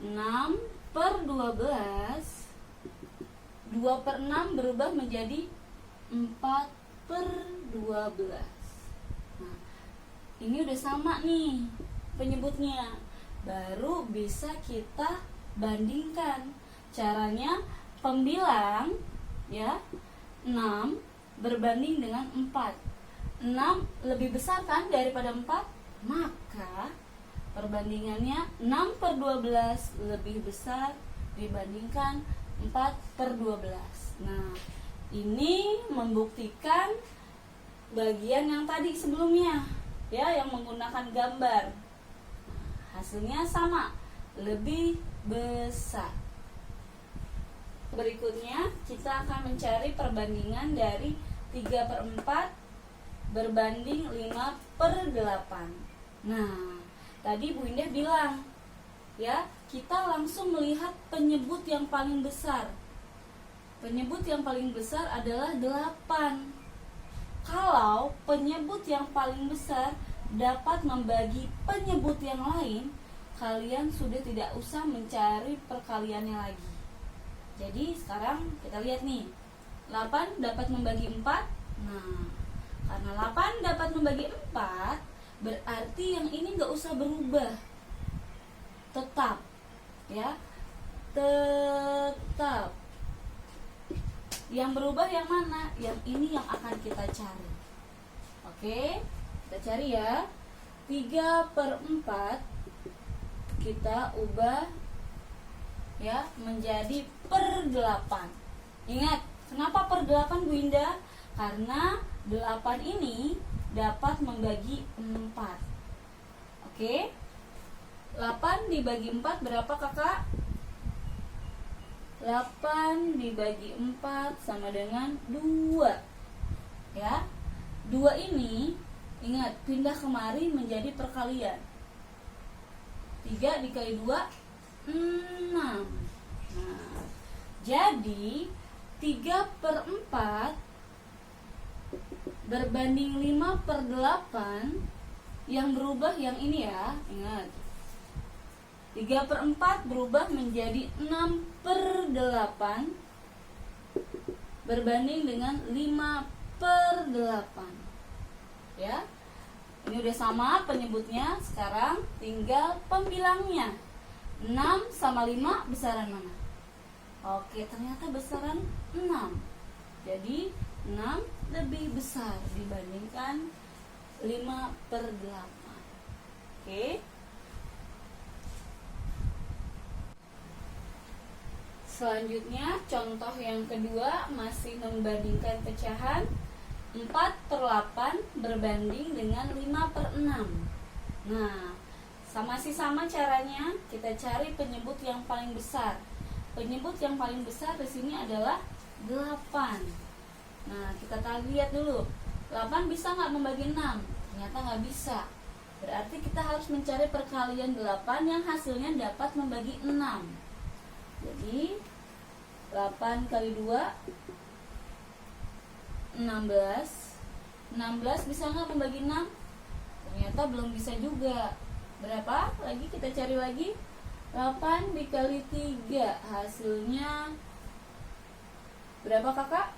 6/12. 2/6 berubah menjadi 4/12. Nah, ini udah sama nih penyebutnya. Baru bisa kita bandingkan. Caranya pembilang, ya, 6 berbanding dengan 4. 6 lebih besar kan daripada 4, maka perbandingannya 6/12 lebih besar dibandingkan 4/12. Nah, ini membuktikan bagian yang tadi sebelumnya, ya, yang menggunakan gambar. Hasilnya sama, lebih besar. Berikutnya kita akan mencari perbandingan dari 3/4 berbanding 5/8. Nah, tadi Bu Indah bilang, ya, kita langsung melihat penyebut yang paling besar. Penyebut yang paling besar adalah 8. Kalau penyebut yang paling besar dapat membagi penyebut yang lain, kalian sudah tidak usah mencari perkaliannya lagi. Jadi sekarang kita lihat nih, 8 dapat membagi 4. Nah, karena 8 dapat membagi 4, berarti yang ini nggak usah berubah, tetap ya, tetap. Yang berubah yang mana? Yang ini yang akan kita cari. Oke, kita cari ya. 3/4 kita ubah ya menjadi per 8. Ingat, kenapa per 8 Bu Indah? Karena 8 ini dapat membagi 4. Oke, 8 dibagi 4 berapa kakak? 8 dibagi 4 sama dengan 2 ya. 2 ini ingat pindah kemari menjadi perkalian. 3 dikali 2 6. Nah, jadi 3/4 berbanding 5/8. Yang berubah yang ini ya. Ingat, 3/4 berubah menjadi 6/8 berbanding dengan 5/8 ya. Ini udah sama penyebutnya. Sekarang tinggal pembilangnya. 6 sama 5 besaran mana? Oke, ternyata besaran 6. Jadi 6 lebih besar dibandingkan 5/8. Oke. Selanjutnya contoh yang kedua masih membandingkan pecahan 4/8 berbanding dengan 5/6. Nah, masih sama caranya, kita cari penyebut yang paling besar. Penyebut yang paling besar di sini adalah 8. Nah, kita lihat dulu. 8 bisa nggak membagi 6? Ternyata nggak bisa. Berarti kita harus mencari perkalian 8 yang hasilnya dapat membagi 6. Jadi 8 kali 2 16. 16 bisa nggak membagi 6? Ternyata belum bisa juga. Berapa? Lagi kita cari lagi. 8 dikali 3 hasilnya berapa kakak?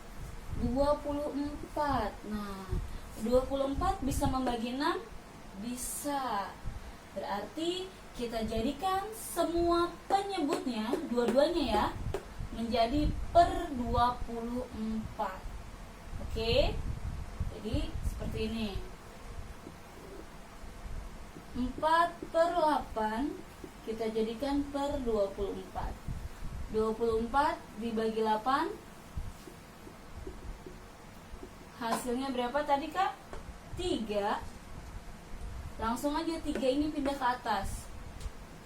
24. Nah, 24 bisa membagi 6? Bisa. Berarti kita jadikan semua penyebutnya, dua-duanya ya, menjadi per 24. Oke. Jadi seperti ini. 4/8 kita jadikan per 24. 24 dibagi 8 hasilnya berapa tadi kak? 3. Langsung aja 3 ini pindah ke atas.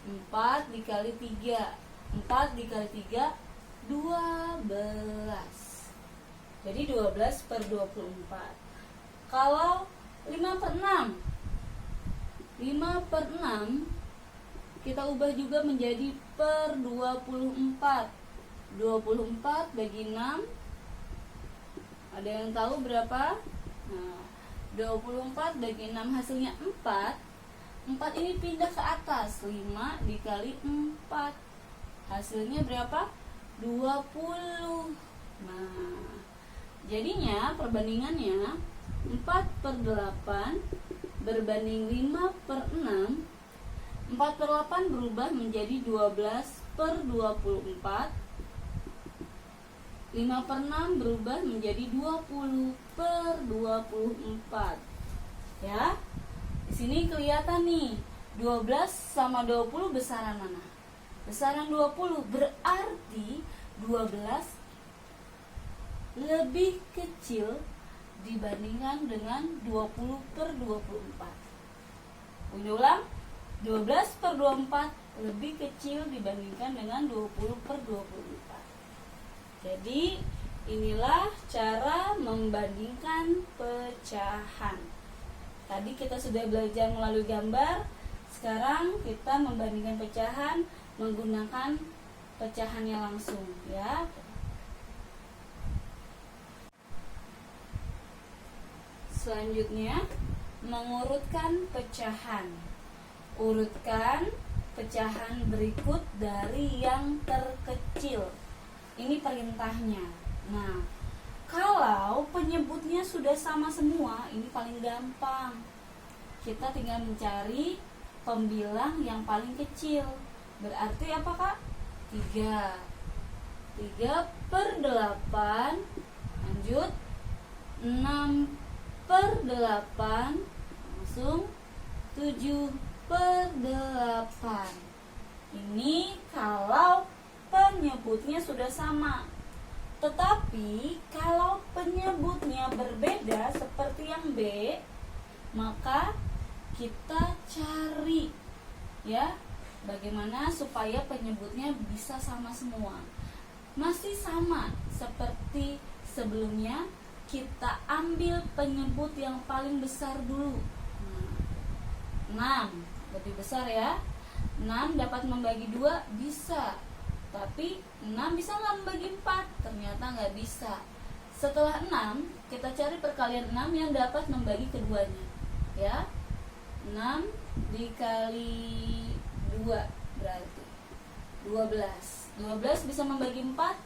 4 dikali 3. 4 dikali 3 12. Jadi 12/24. Kalau 5/6, 5/6 kita ubah juga menjadi per 24. 24 bagi 6. Ada yang tahu berapa? Nah, 24 bagi 6 hasilnya 4. 4 ini pindah ke atas. 5 dikali 4 hasilnya berapa? 20. Nah, jadinya perbandingannya 4/8 berbanding 5/6. 4/8 berubah menjadi 12/24. 5/6 berubah menjadi 20/24. Ya. Di sini kelihatan nih, 12 sama 20 besaran mana? Besaran 20, berarti 12 lebih kecil dibandingkan dengan 20/24. Ulang, 12/24 lebih kecil dibandingkan dengan 20/24. Jadi inilah cara membandingkan pecahan. Tadi kita sudah belajar melalui gambar. Sekarang kita membandingkan pecahan menggunakan pecahannya langsung ya. Selanjutnya, mengurutkan pecahan. Urutkan pecahan berikut dari yang terkecil. Ini perintahnya. Nah, kalau penyebutnya sudah sama semua, ini paling gampang. kita tinggal mencari pembilang yang paling kecil. Berarti apa Kak? 3. 3/8. Lanjut 6/8. Langsung 7/8. Ini kalau penyebutnya sudah sama. Tetapi kalau penyebutnya berbeda seperti yang B, maka kita cari ya bagaimana supaya penyebutnya bisa sama semua. Masih sama seperti sebelumnya, kita ambil penyebut yang paling besar dulu. 6 lebih besar ya. 6 dapat membagi 2 bisa. Tapi 6 bisa nggak membagi 4? Ternyata nggak bisa. Setelah 6, kita cari perkalian 6 yang dapat membagi keduanya. Ya, 6 dikali 2 berarti 12. 12 bisa membagi 4?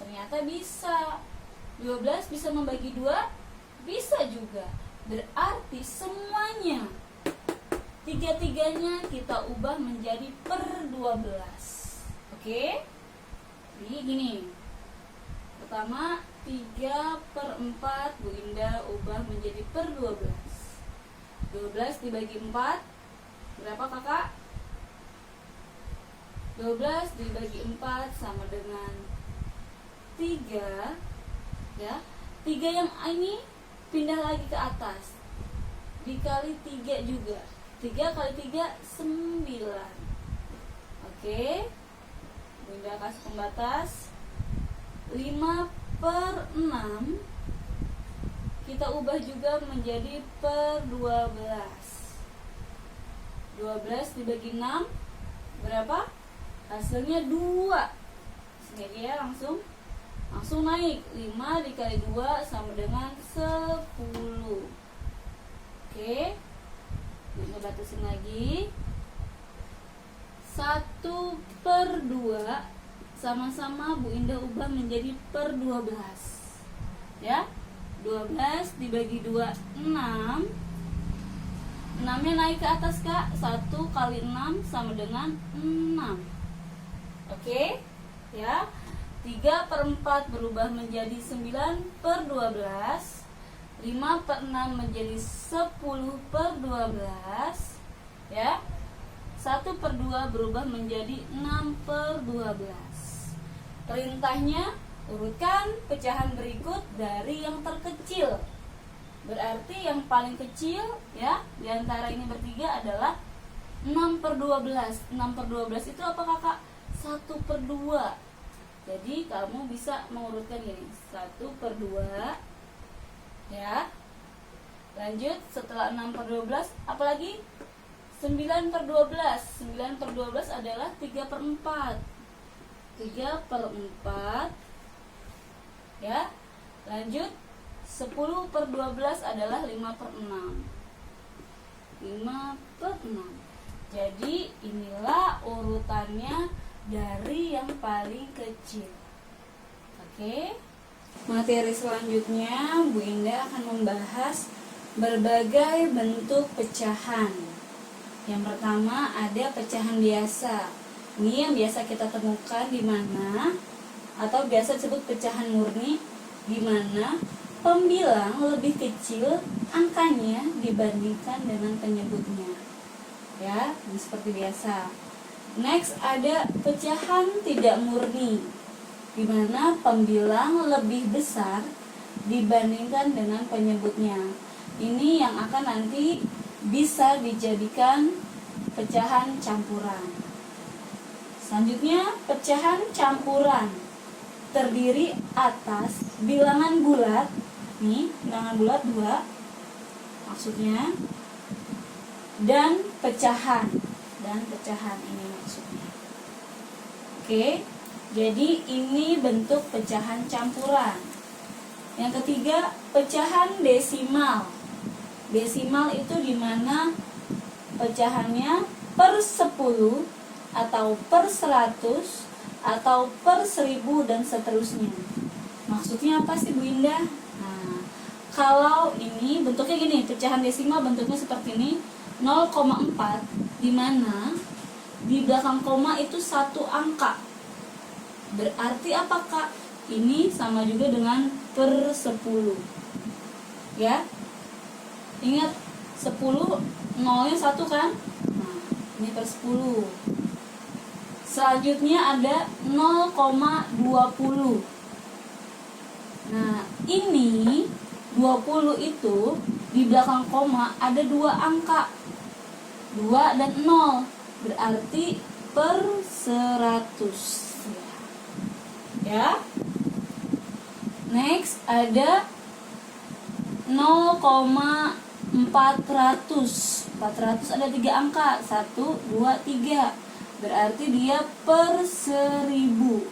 Ternyata bisa. 12 bisa membagi 2? Bisa juga. Berarti semuanya, tiga-tiganya kita ubah menjadi per 12. Oke? Jadi gini. Pertama 3/4 Bu Indah ubah menjadi per 12. 12 dibagi 4 berapa Kakak? 12 dibagi 4 sama dengan 3. Ya. 3 yang ini pindah lagi ke atas. Dikali 3 juga. 3 kali 3 9. Oke. Bunda kasih pembatas 5/6 kita ubah juga menjadi per 12. 12 dibagi 6 berapa? Hasilnya 2. Sini ya, langsung naik. 5 dikali 2 sama dengan 10. Oke. Bunda batasin lagi. 1/2 sama-sama Bu Indah ubah menjadi per 12. Ya. 12 dibagi 2 6. 6-nya naik ke atas Kak. 1 kali 6 sama dengan 6. Oke. Ya. 3/4 berubah menjadi 9/12. 5/6 menjadi 10/12. Ya. 1/2 berubah menjadi 6/12. Perintahnya urutkan pecahan berikut dari yang terkecil. Berarti yang paling kecil ya di antara ini bertiga adalah 6/12. 6/12 itu apa Kakak? 1/2. Jadi kamu bisa mengurutkan gini. 1/2. Ya. Lanjut setelah 6/12 apalagi? 9/12. 9/12 adalah 3/4. 3/4. Ya. Lanjut 10/12 adalah 5/6. 5/6. Jadi inilah urutannya dari yang paling kecil. Oke. Materi selanjutnya Bu Indah akan membahas berbagai bentuk pecahan. Yang pertama ada pecahan biasa. Ini yang biasa kita temukan di mana atau biasa disebut pecahan murni, di mana pembilang lebih kecil angkanya dibandingkan dengan penyebutnya. Ya, ini seperti biasa. Next ada pecahan tidak murni, di mana pembilang lebih besar dibandingkan dengan penyebutnya. Ini yang akan nanti bisa dijadikan pecahan campuran. Selanjutnya pecahan campuran terdiri atas bilangan bulat. Nih, bilangan bulat 2 maksudnya, dan pecahan ini maksudnya. Oke, jadi ini bentuk pecahan campuran. Yang ketiga, pecahan desimal. Desimal itu dimana pecahannya per 10 atau per 100 atau per 1000 dan seterusnya. Maksudnya apa sih Bu Indah? Nah, kalau ini bentuknya gini, pecahan desimal bentuknya seperti ini. 0,4, di mana di belakang koma itu satu angka. Berarti apa Kak? Ini sama juga dengan per 10. Ya. Ingat 10 nolnya 1 kan? Nah, ini per 10. Selanjutnya ada 0,20. Nah, ini 20 itu di belakang koma ada 2 angka. 2 dan 0. Berarti per 100. Ya. Next ada 0,400. 400 ada 3 angka. 1, 2, 3. Berarti dia per 1000.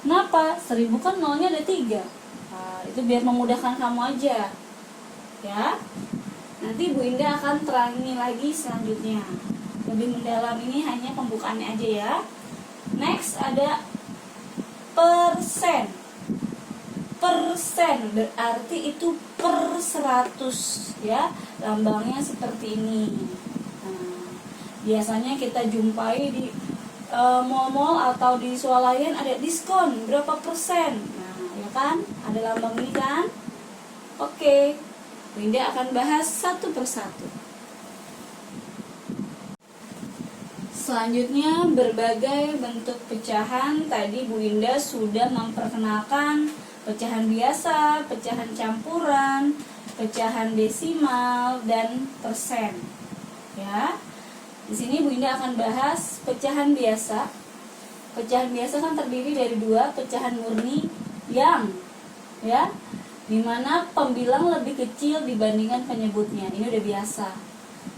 Kenapa? 1000 kan nolnya ada 3. Nah, itu biar memudahkan kamu aja. Ya. Nanti Bu Indah akan terangi lagi selanjutnya. Lebih mendalam ini hanya pembukaannya aja ya. Next ada persen. Persen berarti itu per 100 ya. Lambangnya seperti ini. Nah, biasanya kita jumpai di mall-mall atau di swalayan ada diskon berapa persen. Nah, ya kan? Ada lambang ini kan? Oke. Bu Indah akan bahas satu persatu. Selanjutnya berbagai bentuk pecahan. Tadi Bu Indah sudah memperkenalkan pecahan biasa, pecahan campuran, pecahan desimal, dan persen. Ya. Di sini Bu Indah akan bahas pecahan biasa. Pecahan biasa kan terdiri dari 2 pecahan murni yang ya, dimana pembilang lebih kecil dibandingkan penyebutnya. Ini udah biasa.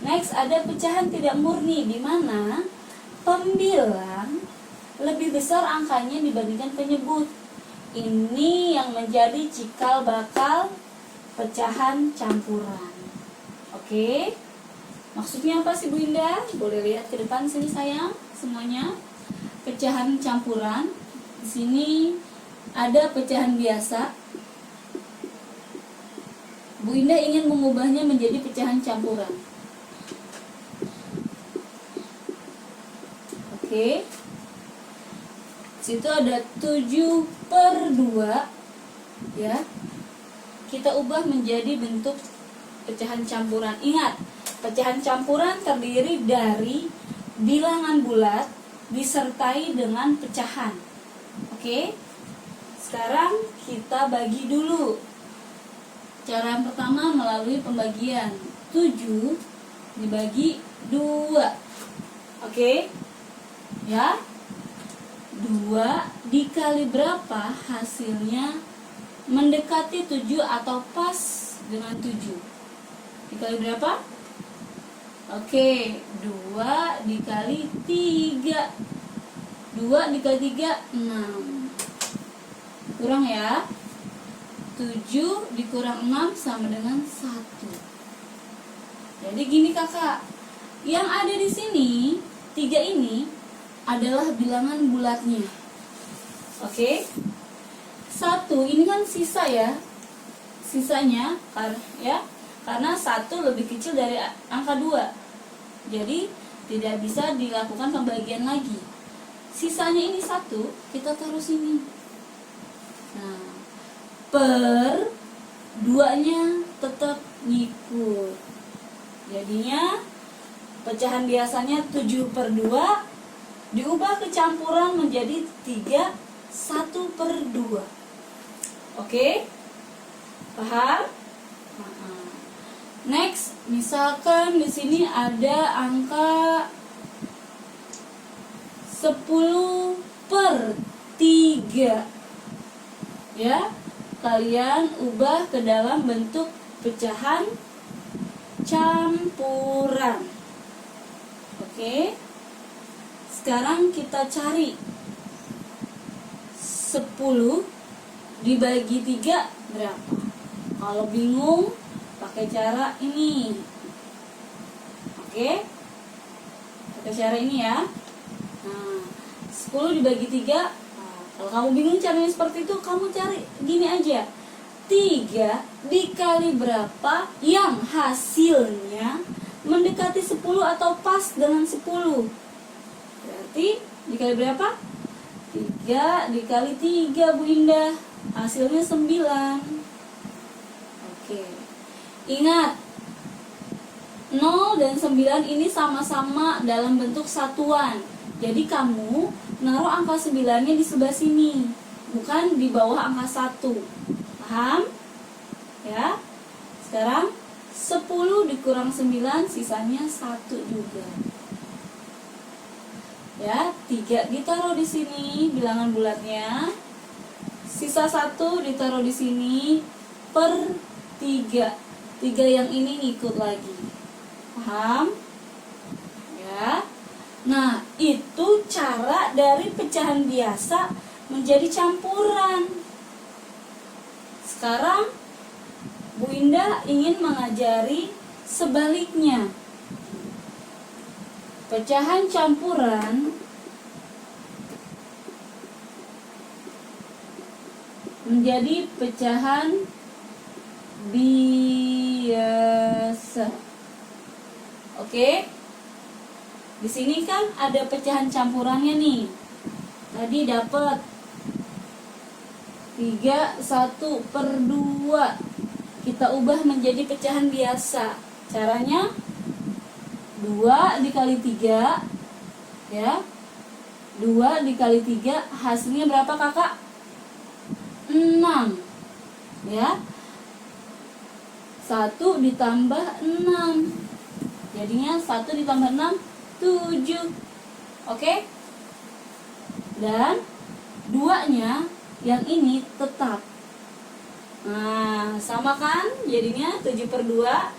Next ada pecahan tidak murni, di mana pembilang lebih besar angkanya dibandingkan penyebut. Ini yang menjadi cikal bakal pecahan campuran. Oke. Maksudnya apa sih Bu Indah? Boleh lihat ke depan sini sayang, semuanya. Pecahan campuran. Di sini ada pecahan biasa. Bu Indah ingin mengubahnya menjadi pecahan campuran. Oke. Situ ada 7/2 ya. Kita ubah menjadi bentuk pecahan campuran. Ingat, pecahan campuran terdiri dari bilangan bulat disertai dengan pecahan. Oke. Sekarang kita bagi dulu. Cara yang pertama melalui pembagian. 7 dibagi 2. Oke. Ya. 2 dikali berapa hasilnya mendekati 7 atau pas dengan 7. Dikali berapa? Oke, 2 dikali 3. 2 dikali 3, 6. Kurang ya. 7 dikurang 6 sama dengan 1. Jadi gini kakak, yang ada di sini 3 ini adalah bilangan bulatnya. Oke. 1 ini kan sisa ya. Sisanya ya, karena 1 lebih kecil dari angka 2. Jadi tidak bisa dilakukan pembagian lagi. Sisanya ini 1, kita taruh sini. Nah, per 2-nya tetap ngikut. Jadinya pecahan biasanya 7/2 diubah ke campuran menjadi 3 1/2. Oke? Paham? Next, misalkan di sini ada angka 10/3. Ya, kalian ubah ke dalam bentuk pecahan campuran. Oke. Sekarang kita cari 10 dibagi 3 berapa? Kalau bingung, pakai cara ini. Oke? Pakai cara ini ya. Nah, 10 dibagi 3. Nah, kalau kamu bingung caranya seperti itu, kamu cari gini aja. 3 dikali berapa yang hasilnya mendekati 10 atau pas dengan 10. Berarti dikali berapa? 3 dikali 3 Bu Indah, hasilnya 9. Oke. Ingat, 0 dan 9 ini sama-sama dalam bentuk satuan. Jadi kamu naruh angka 9-nya di sebelah sini, bukan di bawah angka 1. Paham? Ya. Sekarang 10 dikurang 9 sisanya 1 juga. Ya, 3 ditaruh di sini bilangan bulatnya. Sisa 1 ditaruh di sini per 3. 3 yang ini ngikut lagi. Paham? Ya. Nah, itu cara dari pecahan biasa menjadi campuran. Sekarang Bu Indah ingin mengajari sebaliknya. Pecahan campuran menjadi pecahan biasa. Oke? Di sini kan ada pecahan campurannya nih. Tadi dapat 3/1/2. Kita ubah menjadi pecahan biasa. Caranya 2 dikali 3, ya. 2 dikali 3 hasilnya berapa kakak? 6, ya. 1 ditambah 6, jadinya 1 ditambah 6 7. Oke. Dan 2-nya yang ini tetap. Nah, sama kan? Jadinya 7/2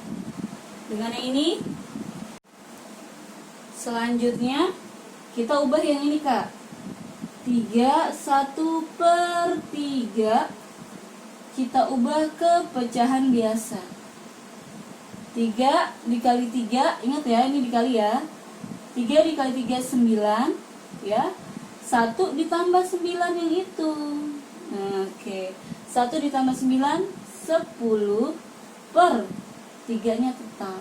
dengan yang ini. Selanjutnya kita ubah yang ini kak. 3/1/3 kita ubah ke pecahan biasa. 3 dikali 3, ingat ya, ini dikali ya. 3 dikali 3 9, ya. 1 ditambah 9 yang itu. Nah, oke. 1 ditambah 9 10 per 3-nya tetap.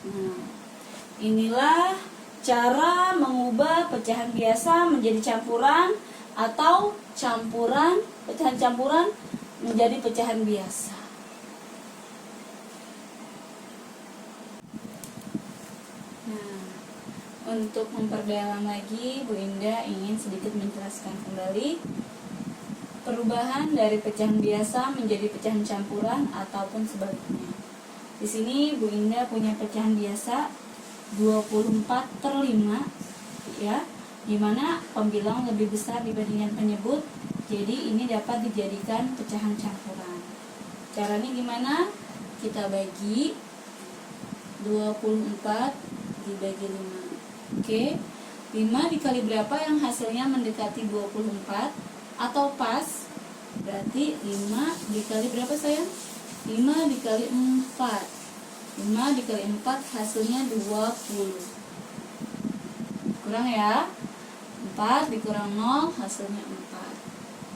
Nah, inilah cara mengubah pecahan biasa menjadi campuran atau pecahan campuran menjadi pecahan biasa. Nah, untuk memperdalam lagi, Bu Indah ingin sedikit menjelaskan kembali perubahan dari pecahan biasa menjadi pecahan campuran ataupun sebaliknya. Di sini Bu Indah punya pecahan biasa 24/5, ya, dimana pembilang lebih besar dibandingkan penyebut. Jadi ini dapat dijadikan pecahan campuran. Caranya gimana? Kita bagi 24 dibagi 5. Oke. 5 dikali berapa yang hasilnya mendekati 24 atau pas? Berarti 5 dikali berapa sayang? 5 dikali 4. 5 dikali 4 hasilnya 20. Kurang ya. 4 dikurang 0 hasilnya 4.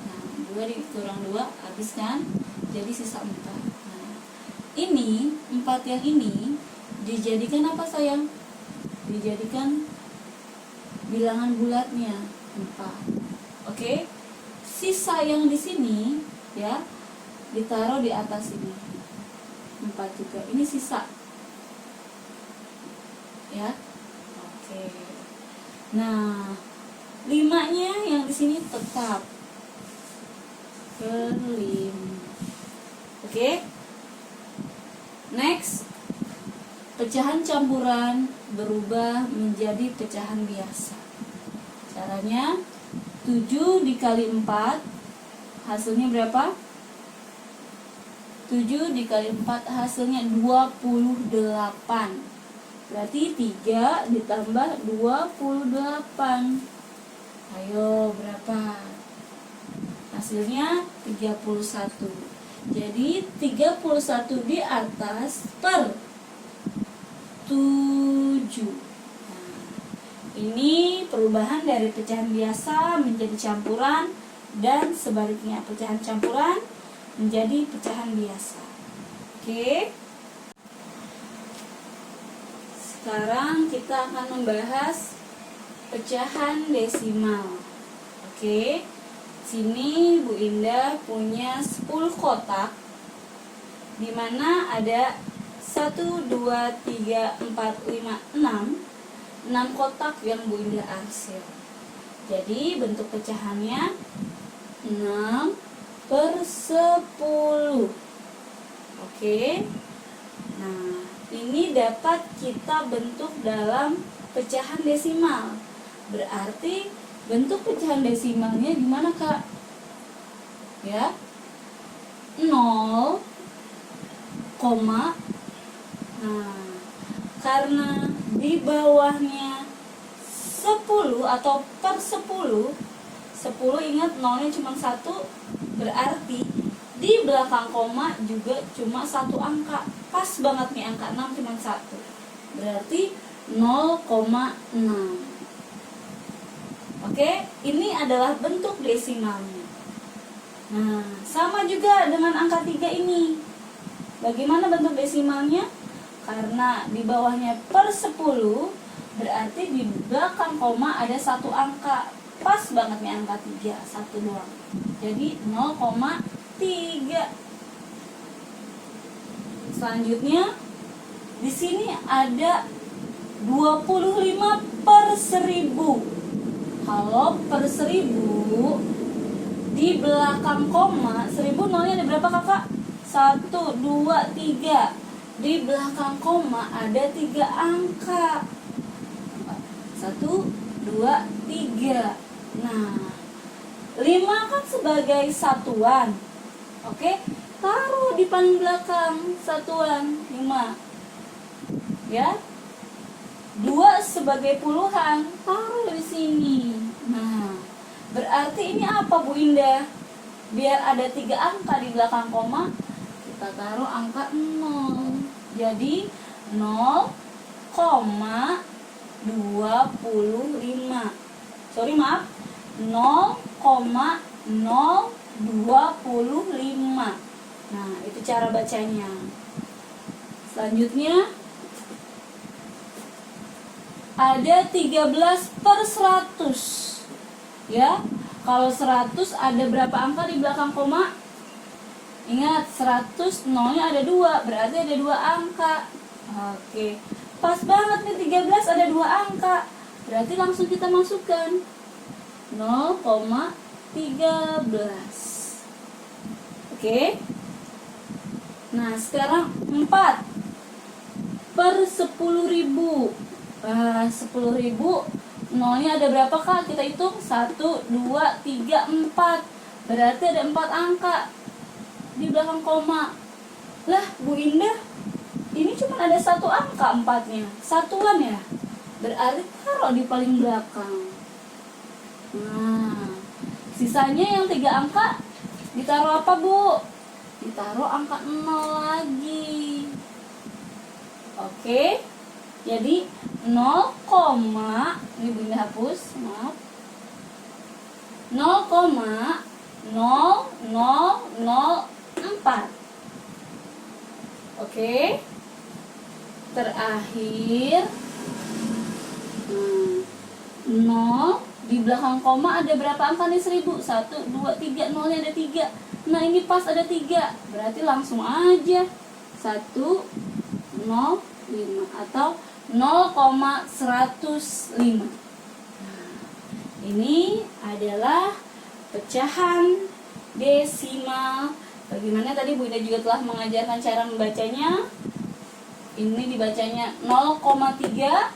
Nah, 2 dikurang 2 habis kan? Jadi sisa 4. Nah, ini 4 yang ini dijadikan apa sayang? Dijadikan bilangan bulatnya 4. Oke. Sisa yang di sini ya ditaruh di atas ini. 4 juga. Ini sisa. Ya. Oke. Nah, 5-nya yang di sini tetap per 5. Oke. Next. Pecahan campuran berubah menjadi pecahan biasa. Caranya 7 dikali 4 hasilnya berapa? 7 dikali 4 hasilnya 28. Berarti 3 ditambah 28. Ayo berapa? Hasilnya 31. Jadi 31 di atas per 7. Nah, ini perubahan dari pecahan biasa menjadi campuran dan sebaliknya, pecahan campuran menjadi pecahan biasa. Oke. Sekarang kita akan membahas pecahan desimal. Oke. Sini Bu Indah punya 10 kotak, di mana ada 1, 2, 3, 4, 5, 6 kotak yang Bu Indah arsir. Jadi bentuk pecahannya 6/10. Oke. Nah, ini dapat kita bentuk dalam pecahan desimal. Berarti bentuk pecahan desimalnya gimana, Kak? Ya. 0, nah, karena di bawahnya 10 atau per 10 ingat nolnya cuma 1, berarti di belakang koma juga cuma 1 angka. Pas banget nih, angka 6 cuma 1, berarti 0,6. Oke, ini adalah bentuk desimalnya. Nah, sama juga dengan angka 3 ini. Bagaimana bentuk desimalnya? Karena di bawahnya per 10, berarti di belakang koma ada 1 angka. Pas banget nih angka 3, 1 doang. Jadi 0,3. Selanjutnya di sini ada 25/1000. Kalau per 1000 di belakang koma, 1000 nolnya ada berapa, Kakak? 1, 2, 3. Di belakang koma ada 3 angka. 1, 2, 3. Nah, 5 kan sebagai satuan. Oke, taruh di paling belakang satuan 5. Ya. 2 sebagai puluhan, taruh di sini. Nah, berarti ini apa, Bu Indah? Biar ada 3 angka di belakang koma, kita taruh angka 0. Jadi 0,25. Sorry, maaf. 0,025. Nah, itu cara bacanya. Selanjutnya ada 13/100. Ya, kalau 100 ada berapa angka di belakang koma? Ingat, 100 nolnya ada 2, berarti ada 2 angka. Oke, pas banget nih, 13 ada 2 angka, berarti langsung kita masukkan 0,13. Oke. Nah, sekarang 4/10.000. 10.000 nolnya ada berapa, Kak? Kita hitung 1, 2, 3, 4. Berarti ada 4 angka di belakang koma. Lah, Bu Indah, ini cuma ada 1 angka 4-nya, satuan ya. Berarti taruh di paling belakang. Nah, sisanya yang 3 angka ditaruh apa, Bu? Ditaruh angka 0 lagi. Oke. Jadi 0, ini Bunda hapus, maaf. 0,0004. Oke. Terakhir 0 di belakang koma ada berapa angka nih? 1000. 1, 2, 3, nolnya ada 3. Nah, ini pas ada 3, berarti langsung aja 105 atau 0,105. Ini adalah pecahan desimal. Bagaimana tadi Bu Ida juga telah mengajarkan cara membacanya. Ini dibacanya 0,3.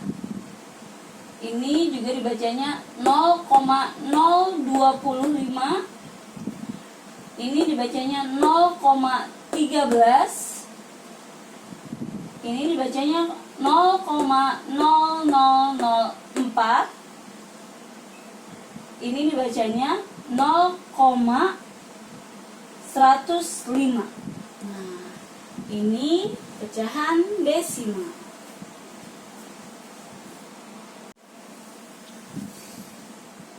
Ini juga dibacanya 0,025. Ini dibacanya 0,13. Ini dibacanya 0,0004. Ini dibacanya 0,105. Nah, ini pecahan desimal.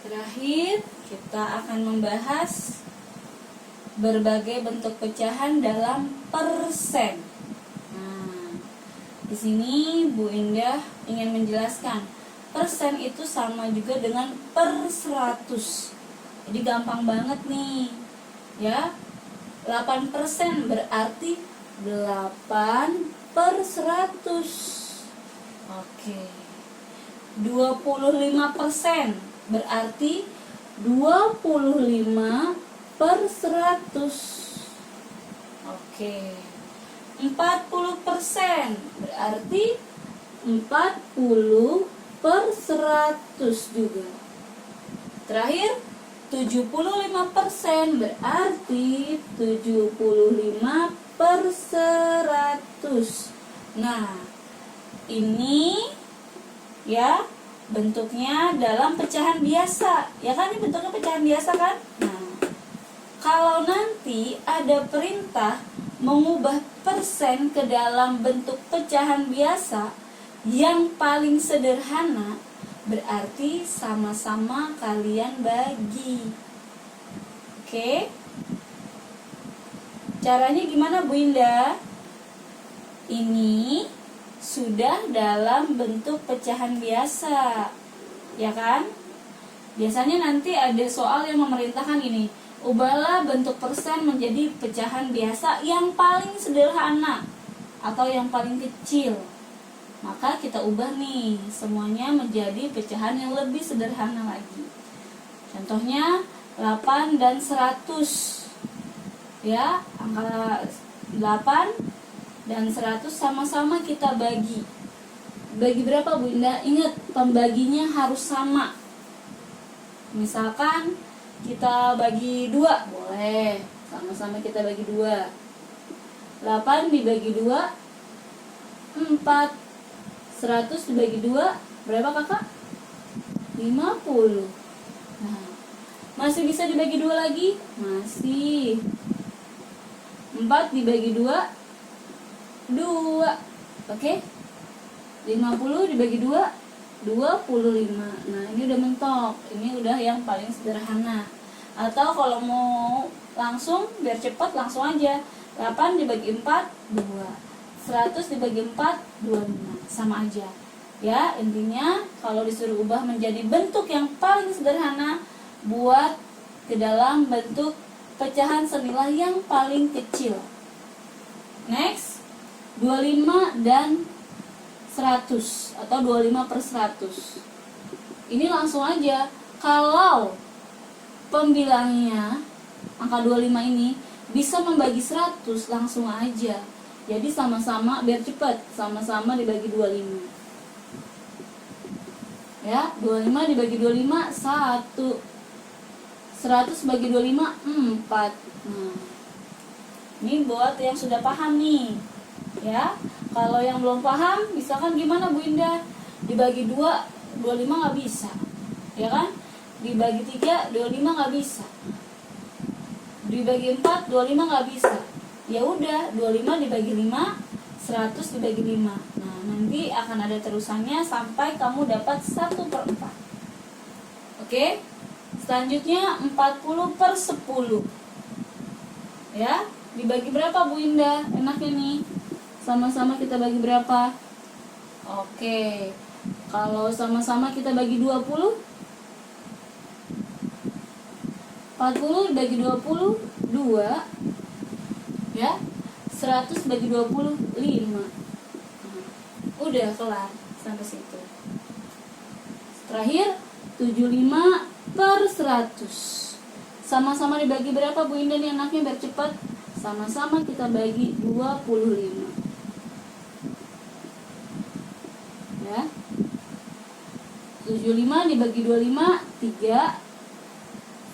Terakhir, kita akan membahas berbagai bentuk pecahan dalam persen. Nah, Di sini Bu Indah ingin menjelaskan persen itu sama juga dengan per 100. Jadi gampang banget nih. Ya. 8% berarti 8 per 100. Oke. 25% berarti 25 per 100. Oke. 40% berarti 40 per 100 juga. Terakhir 75% berarti 75 per 100. Nah, ini ya bentuknya dalam pecahan biasa. Ya kan, ini bentuknya pecahan biasa kan? Nah, kalau nanti ada perintah mengubah persen ke dalam bentuk pecahan biasa yang paling sederhana, berarti sama-sama kalian bagi. Oke? Caranya gimana Bu Indah? Ini sudah dalam bentuk pecahan biasa, ya kan? Biasanya nanti ada soal yang memerintahkan ini, ubahlah bentuk persen menjadi pecahan biasa yang paling sederhana atau yang paling kecil. Maka kita ubah nih semuanya menjadi pecahan yang lebih sederhana lagi. Contohnya 8 dan 100. Ya, angka 8 dan 100 sama-sama kita bagi. Bagi berapa Bu Indah? Ingat, pembaginya harus sama. Misalkan kita bagi 2, boleh. Sama-sama kita bagi 2. 8 dibagi 2, 4. 100 dibagi 2, berapa kakak? 50. Nah, masih bisa dibagi 2 lagi? Masih. 4 dibagi 2, 2. Oke? 50 dibagi 2, 25. Nah, ini udah mentok. Ini udah yang paling sederhana. Atau kalau mau langsung, biar cepat langsung aja. 8 dibagi 4, 2. 100 dibagi 4, 25. Sama aja. Ya, intinya kalau disuruh ubah menjadi bentuk yang paling sederhana, buat ke dalam bentuk pecahan senilai yang paling kecil. Next, 25 dan 100 atau 25 per 100. Ini langsung aja. Kalau pembilangnya angka 25 ini bisa membagi 100, langsung aja. Jadi sama-sama, biar cepat, sama-sama dibagi 25. Ya, 25 dibagi 25, 1. 100 bagi 25, 4. Nah, ini buat yang sudah paham nih. Ya, kalau yang belum paham, misalkan gimana Bu Indah? Dibagi 2, 25 nggak bisa. Ya kan? Dibagi 3, 25 nggak bisa. Dibagi 4, 25 nggak bisa. Ya udah, 25 dibagi 5, 100 dibagi 5. Nah, nanti akan ada terusannya sampai kamu dapat 1/4. Oke? Selanjutnya 40 per 10. Ya, dibagi berapa Bu Indah? Enaknya nih. Sama-sama kita bagi berapa? Oke. Kalau sama-sama kita bagi 20, 40 dibagi 20, 2. Ya, 100 bagi 20, 5. Udah kelar sampai situ. Terakhir 75 per 100. Sama-sama dibagi berapa Bu Indah nih anaknya biar cepat? Sama-sama kita bagi 25. Ya. 75 dibagi 25, 3.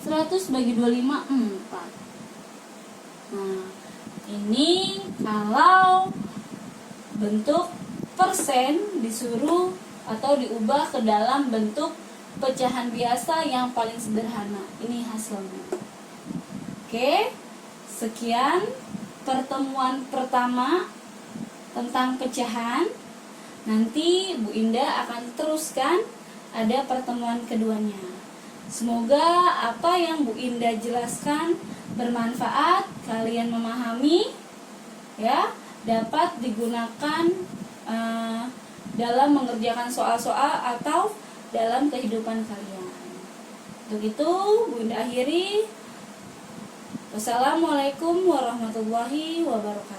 100 bagi 25, 4. Nah, ini kalau bentuk persen disuruh atau diubah ke dalam bentuk pecahan biasa yang paling sederhana. Ini hasilnya. Oke, sekian pertemuan pertama tentang pecahan. Nanti Bu Indah akan teruskan ada pertemuan keduanya. Semoga apa yang Bu Indah jelaskan bermanfaat, kalian memahami, ya, dapat digunakan dalam mengerjakan soal-soal atau dalam kehidupan kalian. Untuk itu, Bunda akhiri. Wassalamualaikum warahmatullahi wabarakatuh.